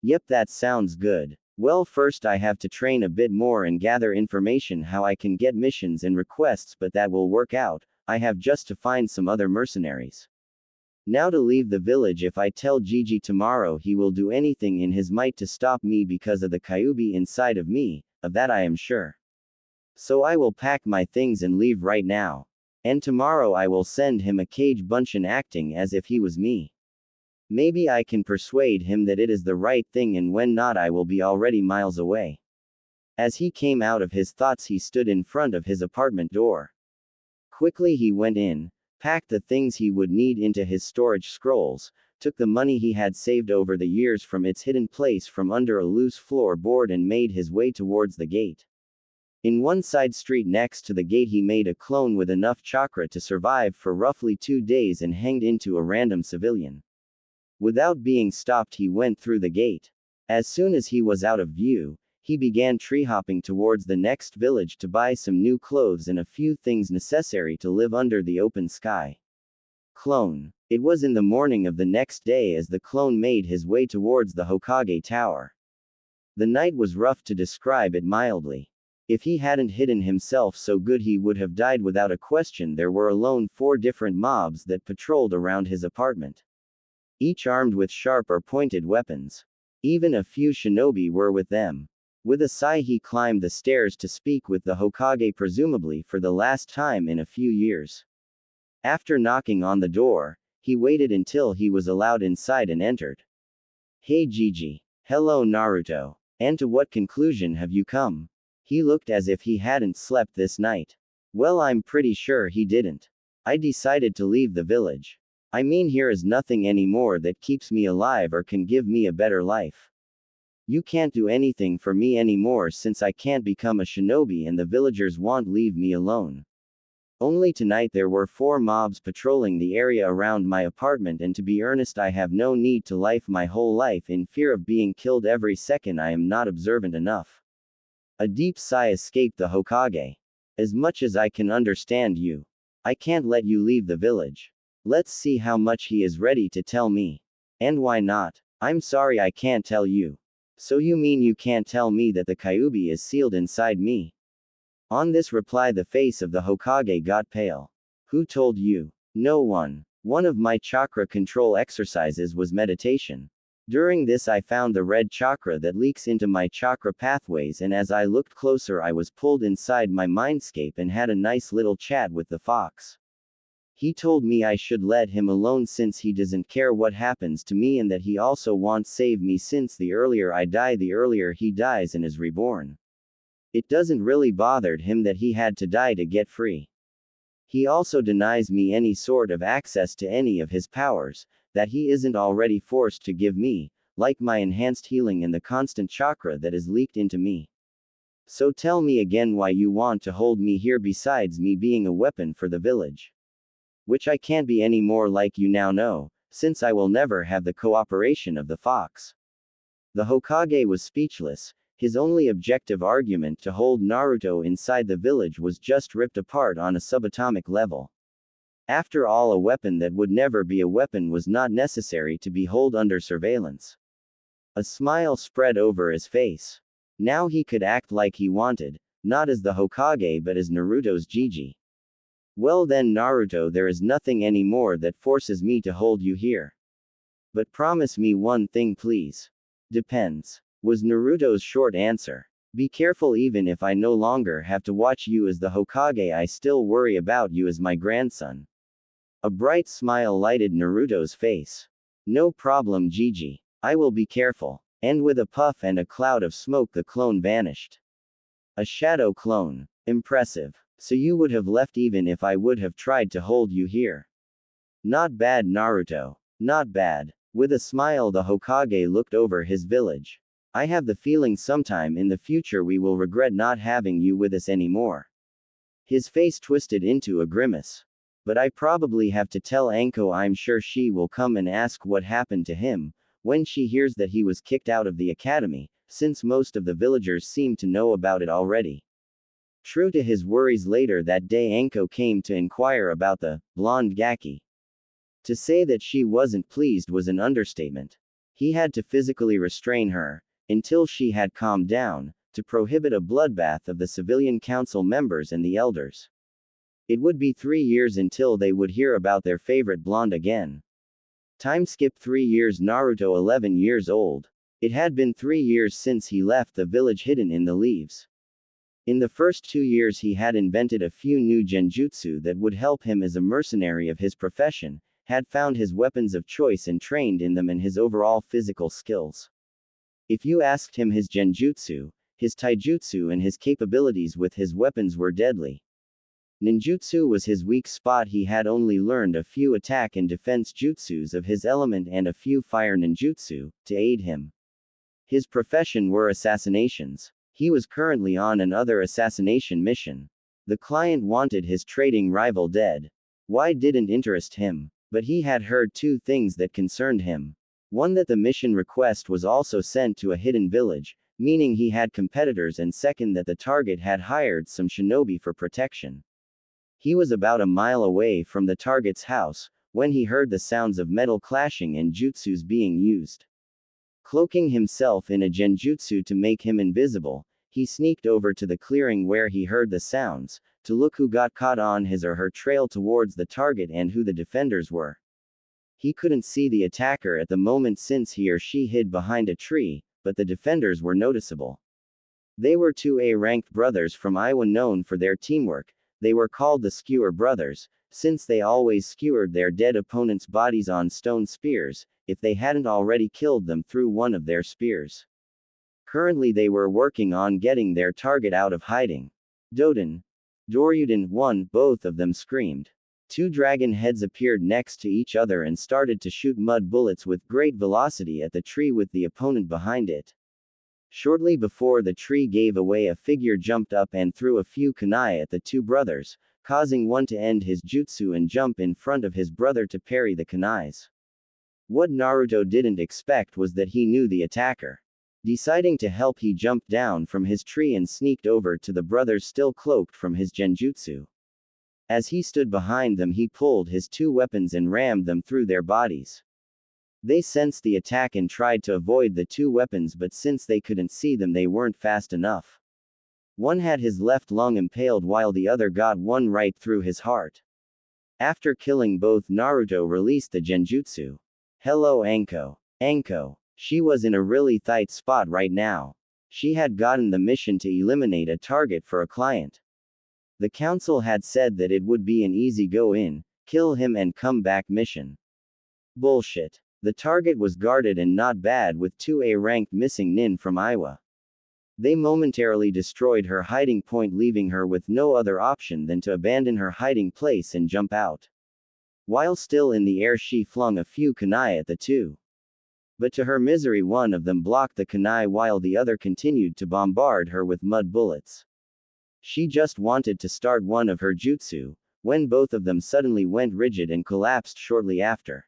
Yep, that sounds good. Well, first I have to train a bit more and gather information how I can get missions and requests, but that will work out. I have just to find some other mercenaries. Now to leave the village. If I tell Gigi tomorrow, he will do anything in his might to stop me because of the Kyuubi inside of me, of that I am sure. So I will pack my things and leave right now. And tomorrow I will send him a cage bunshin acting as if he was me. Maybe I can persuade him that it is the right thing, and when not I will be already miles away. As he came out of his thoughts he stood in front of his apartment door. Quickly he went in, packed the things he would need into his storage scrolls, took the money he had saved over the years from its hidden place from under a loose floorboard, and made his way towards the gate. In one side street next to the gate he made a clone with enough chakra to survive for roughly 2 days and hanged into a random civilian. Without being stopped he went through the gate. As soon as he was out of view, he began tree-hopping towards the next village to buy some new clothes and a few things necessary to live under the open sky. Clone. It was in the morning of the next day as the clone made his way towards the Hokage Tower. The night was rough, to describe it mildly. If he hadn't hidden himself so good he would have died without a question. There were alone 4 different mobs that patrolled around his apartment, each armed with sharp or pointed weapons. Even a few shinobi were with them. With a sigh he climbed the stairs to speak with the Hokage, presumably for the last time in a few years. After knocking on the door, he waited until he was allowed inside and entered. Hey Gigi. Hello Naruto. And to what conclusion have you come? He looked as if he hadn't slept this night. Well, I'm pretty sure he didn't. I decided to leave the village. I mean, here is nothing anymore that keeps me alive or can give me a better life. You can't do anything for me anymore since I can't become a shinobi and the villagers won't leave me alone. Only tonight there were 4 mobs patrolling the area around my apartment, and to be earnest I have no need to life my whole life in fear of being killed every second. I am not observant enough. A deep sigh escaped the Hokage. As much as I can understand you, I can't let you leave the village. Let's see how much he is ready to tell me. And why not? I'm sorry I can't tell you. So you mean you can't tell me that the Kyuubi is sealed inside me? On this reply, the face of the Hokage got pale. Who told you? No one. One of my chakra control exercises was meditation. During this, I found the red chakra that leaks into my chakra pathways, and as I looked closer, I was pulled inside my mindscape and had a nice little chat with the fox. He told me I should let him alone since he doesn't care what happens to me, and that he also wants save me since the earlier I die, the earlier he dies and is reborn. It doesn't really bothered him that he had to die to get free. He also denies me any sort of access to any of his powers, that he isn't already forced to give me, like my enhanced healing and the constant chakra that is leaked into me. So tell me again why you want to hold me here besides me being a weapon for the village. Which I can't be any more, like you now know, since I will never have the cooperation of the fox. The Hokage was speechless. His only objective argument to hold Naruto inside the village was just ripped apart on a subatomic level. After all, a weapon that would never be a weapon was not necessary to be held under surveillance. A smile spread over his face. Now he could act like he wanted, not as the Hokage but as Naruto's Gigi. Well then, Naruto, there is nothing anymore that forces me to hold you here. But promise me one thing, please. Depends, was Naruto's short answer. Be careful, even if I no longer have to watch you as the Hokage, I still worry about you as my grandson. A bright smile lighted Naruto's face. No problem, Gigi. I will be careful. And with a puff and a cloud of smoke, the clone vanished. A shadow clone. Impressive. So you would have left even if I would have tried to hold you here. Not bad, Naruto. Not bad. With a smile, the Hokage looked over his village. I have the feeling sometime in the future we will regret not having you with us anymore. His face twisted into a grimace. But I probably have to tell Anko. I'm sure she will come and ask what happened to him, when she hears that he was kicked out of the academy, since most of the villagers seem to know about it already. True to his worries, later that day Anko came to inquire about the blonde Gaki. To say that she wasn't pleased was an understatement. He had to physically restrain her, until she had calmed down, to prohibit a bloodbath of the civilian council members and the elders. It would be 3 years until they would hear about their favorite blonde again. Time skip 3 years. Naruto 11 years old. It had been 3 years since he left the village hidden in the leaves. In the first 2 years he had invented a few new genjutsu that would help him as a mercenary of his profession, had found his weapons of choice and trained in them, and his overall physical skills. If you asked him his genjutsu, his taijutsu and his capabilities with his weapons were deadly. Ninjutsu was his weak spot. He had only learned a few attack and defense jutsus of his element and a few fire ninjutsu, to aid him. His profession were assassinations. He was currently on another assassination mission. The client wanted his trading rival dead. Why didn't interest him? But he had heard 2 things that concerned him. One, that the mission request was also sent to a hidden village, meaning he had competitors, and second, that the target had hired some shinobi for protection. He was about a mile away from the target's house, when he heard the sounds of metal clashing and jutsus being used. Cloaking himself in a genjutsu to make him invisible, he sneaked over to the clearing where he heard the sounds, to look who got caught on his or her trail towards the target and who the defenders were. He couldn't see the attacker at the moment since he or she hid behind a tree, but the defenders were noticeable. They were 2 A-ranked brothers from Iowa known for their teamwork. They were called the Skewer Brothers, since they always skewered their dead opponents' bodies on stone spears, if they hadn't already killed them through one of their spears. Currently they were working on getting their target out of hiding. Doden. Doryuden, 1, both of them screamed. 2 dragon heads appeared next to each other and started to shoot mud bullets with great velocity at the tree with the opponent behind it. Shortly before the tree gave away, a figure jumped up and threw a few kunai at the 2 brothers, causing one to end his jutsu and jump in front of his brother to parry the kunais. What Naruto didn't expect was that he knew the attacker. Deciding to help, he jumped down from his tree and sneaked over to the brothers still cloaked from his genjutsu. As he stood behind them, he pulled his 2 weapons and rammed them through their bodies. They sensed the attack and tried to avoid the two weapons, but since they couldn't see them, they weren't fast enough. One had his left lung impaled while the other got one right through his heart. After killing both, Naruto released the genjutsu. Hello Anko. Anko. She was in a really tight spot right now. She had gotten the mission to eliminate a target for a client. The council had said that it would be an easy go in, kill him and come back mission. Bullshit. The target was guarded and not bad, with 2A ranked missing nin from Iwa. They momentarily destroyed her hiding point, leaving her with no other option than to abandon her hiding place and jump out. While still in the air, she flung a few kunai at the two. But to her misery, one of them blocked the kunai while the other continued to bombard her with mud bullets. She just wanted to start one of her jutsu, when both of them suddenly went rigid and collapsed shortly after.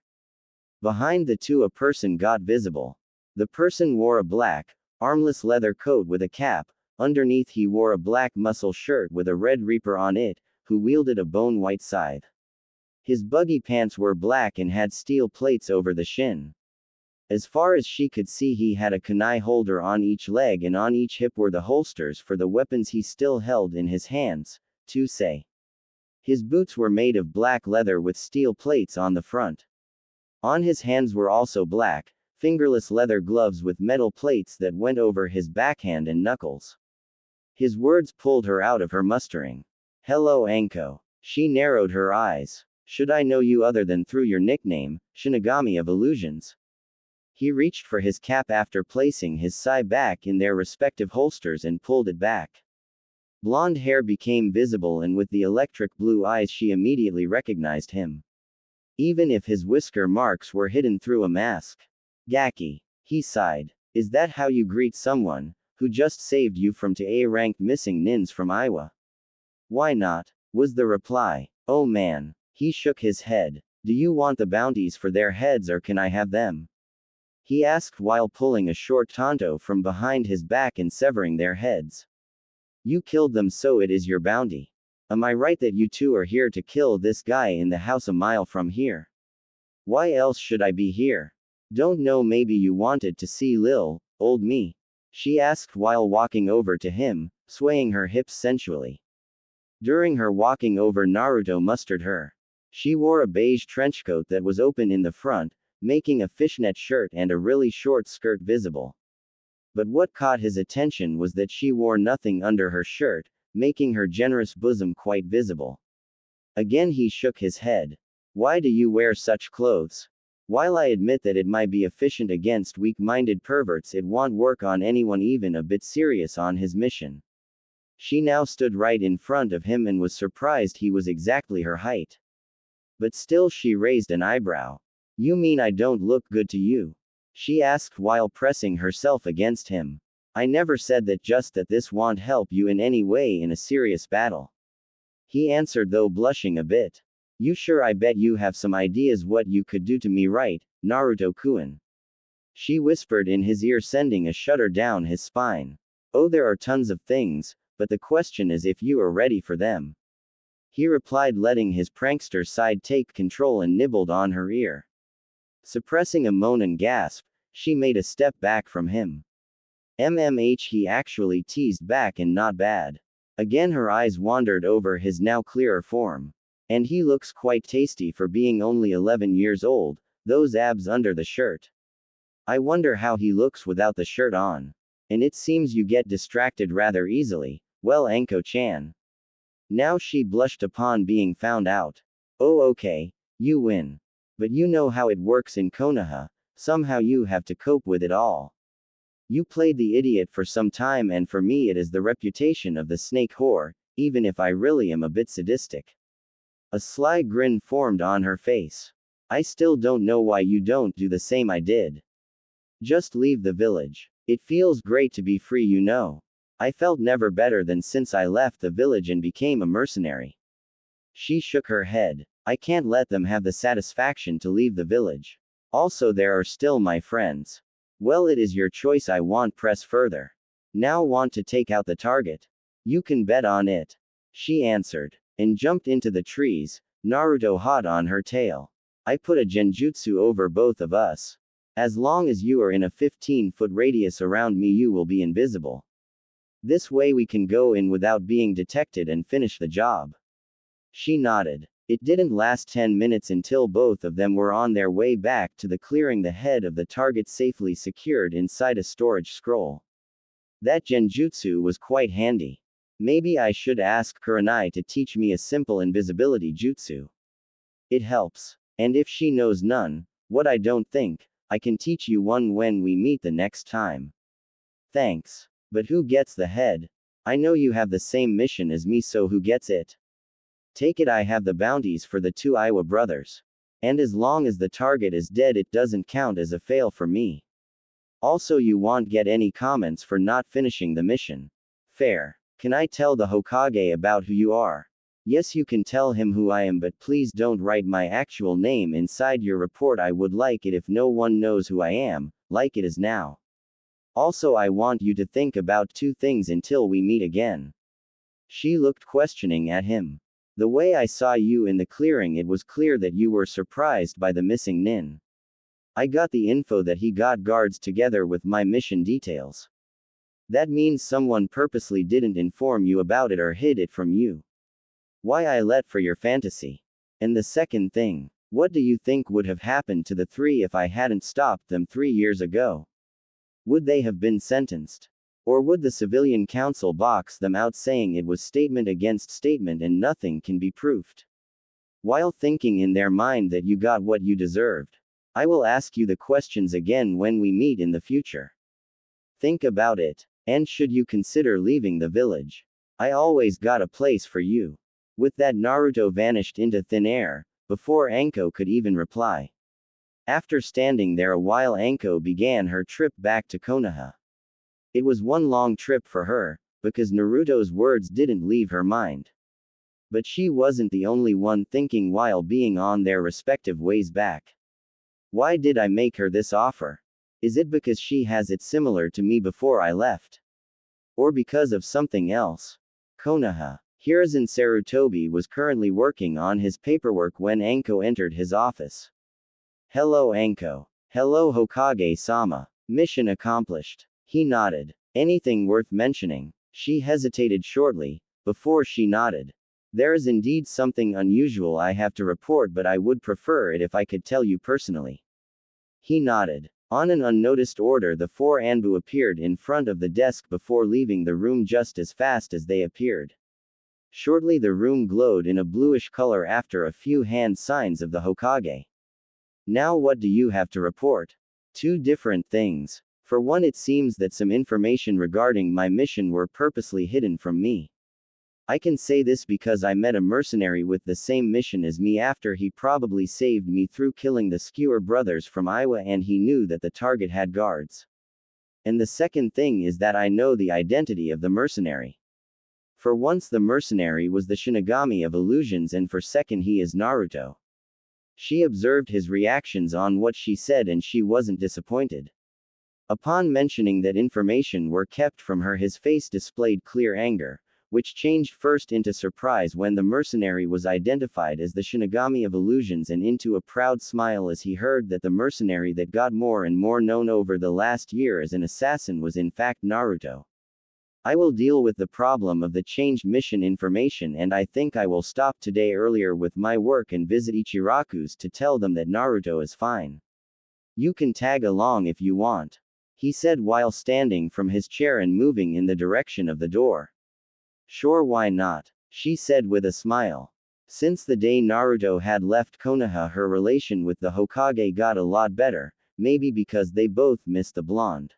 Behind the two, a person got visible. The person wore a black, armless leather coat with a cap. Underneath he wore a black muscle shirt with a red reaper on it, who wielded a bone-white scythe. His buggy pants were black and had steel plates over the shin. As far as she could see, he had a kunai holder on each leg, and on each hip were the holsters for the weapons he still held in his hands, to say. His boots were made of black leather with steel plates on the front. On his hands were also black, fingerless leather gloves with metal plates that went over his backhand and knuckles. His words pulled her out of her mustering. Hello Anko. She narrowed her eyes. Should I know you other than through your nickname, Shinigami of Illusions? He reached for his cap after placing his sai back in their respective holsters and pulled it back. Blonde hair became visible, and with the electric blue eyes she immediately recognized him. Even if his whisker marks were hidden through a mask. Gaki. He sighed. Is that how you greet someone who just saved you from 2A ranked missing nins from Iwa? Why not? Was the reply. Oh man. He shook his head. Do you want the bounties for their heads, or can I have them? He asked while pulling a short tanto from behind his back and severing their heads. You killed them, so it is your bounty. Am I right that you two are here to kill this guy in the house a mile from here? Why else should I be here? Don't know, maybe you wanted to see Lil, old me? She asked while walking over to him, swaying her hips sensually. During her walking over, Naruto mustered her. She wore a beige trenchcoat that was open in the front, making a fishnet shirt and a really short skirt visible. But what caught his attention was that she wore nothing under her shirt, making her generous bosom quite visible. Again he shook his head. Why do you wear such clothes? While I admit that it might be efficient against weak-minded perverts, it won't work on anyone even a bit serious on his mission. She now stood right in front of him and was surprised he was exactly her height. But still she raised an eyebrow. You mean I don't look good to you? She asked while pressing herself against him. I never said that, just that this won't help you in any way in a serious battle. He answered, though blushing a bit. You sure? I bet you have some ideas what you could do to me, right, Naruto-kun? She whispered in his ear, sending a shudder down his spine. Oh, there are tons of things, but the question is if you are ready for them. He replied, letting his prankster side take control, and nibbled on her ear. Suppressing a moan and gasp, she made a step back from him. He actually teased back, and not bad. Again her eyes wandered over his now clearer form. And he looks quite tasty for being only 11 years old, those abs under the shirt. I wonder how he looks without the shirt on. And it seems you get distracted rather easily, well, Anko-chan. Now she blushed upon being found out. Oh okay, you win. But you know how it works in Konoha, somehow you have to cope with it all. You played the idiot for some time, and for me it is the reputation of the snake whore, even if I really am a bit sadistic. A sly grin formed on her face. I still don't know why you don't do the same I did. Just leave the village. It feels great to be free, you know. I felt never better than since I left the village and became a mercenary. She shook her head. I can't let them have the satisfaction to leave the village. Also, there are still my friends. Well, it is your choice. I won't press further. Now want to take out the target? You can bet on it. She answered. And jumped into the trees, Naruto hot on her tail. I put a genjutsu over both of us. As long as you are in a 15-foot radius around me, you will be invisible. This way we can go in without being detected and finish the job." She nodded. It didn't last 10 minutes until both of them were on their way back to the clearing, the head of the target safely secured inside a storage scroll. That genjutsu was quite handy. Maybe I should ask Kurenai to teach me a simple invisibility jutsu. It helps. And if she knows none, what I don't think, I can teach you one when we meet the next time. Thanks. But who gets the head? I know you have the same mission as me, so who gets it? Take it, I have the bounties for the 2 Iwa brothers. And as long as the target is dead, it doesn't count as a fail for me. Also, you won't get any comments for not finishing the mission. Fair. Can I tell the Hokage about who you are? Yes, you can tell him who I am, but please don't write my actual name inside your report. I would like it if no one knows who I am, like it is now. Also, I want you to think about 2 things until we meet again. She looked questioning at him. The way I saw you in the clearing, it was clear that you were surprised by the missing nin. I got the info that he got guards together with my mission details. That means someone purposely didn't inform you about it or hid it from you. Why I let for your fantasy. And the second thing, what do you think would have happened to the 3 if I hadn't stopped them 3 years ago? Would they have been sentenced? Or would the civilian council box them out saying it was statement against statement and nothing can be proved? While thinking in their mind that you got what you deserved. I will ask you the questions again when we meet in the future. Think about it. And should you consider leaving the village? I always got a place for you. With that, Naruto vanished into thin air, before Anko could even reply. After standing there a while, Anko began her trip back to Konoha. It was one long trip for her, because Naruto's words didn't leave her mind. But she wasn't the only one thinking while being on their respective ways back. Why did I make her this offer? Is it because she has it similar to me before I left? Or because of something else? Konoha. Hiruzen Sarutobi was currently working on his paperwork when Anko entered his office. Hello, Anko. Hello, Hokage-sama. Mission accomplished. He nodded. Anything worth mentioning? She hesitated shortly, before she nodded. There is indeed something unusual I have to report, but I would prefer it if I could tell you personally. He nodded. On an unnoticed order, the 4 Anbu appeared in front of the desk before leaving the room just as fast as they appeared. Shortly the room glowed in a bluish color after a few hand signs of the Hokage. Now what do you have to report? 2 different things. For one, it seems that some information regarding my mission were purposely hidden from me. I can say this because I met a mercenary with the same mission as me after he probably saved me through killing the Skewer brothers from Iowa, and he knew that the target had guards. And the second thing is that I know the identity of the mercenary. For once, the mercenary was the Shinigami of illusions, and for second, he is Naruto. She observed his reactions on what she said and she wasn't disappointed. Upon mentioning that information were kept from her, his face displayed clear anger, which changed first into surprise when the mercenary was identified as the Shinigami of illusions, and into a proud smile as he heard that the mercenary that got more and more known over the last year as an assassin was in fact Naruto. I will deal with the problem of the changed mission information, and I think I will stop today earlier with my work and visit Ichiraku's to tell them that Naruto is fine. You can tag along if you want, he said while standing from his chair and moving in the direction of the door. Sure, why not? She said with a smile. Since the day Naruto had left Konoha, her relation with the Hokage got a lot better, maybe because they both missed the blonde.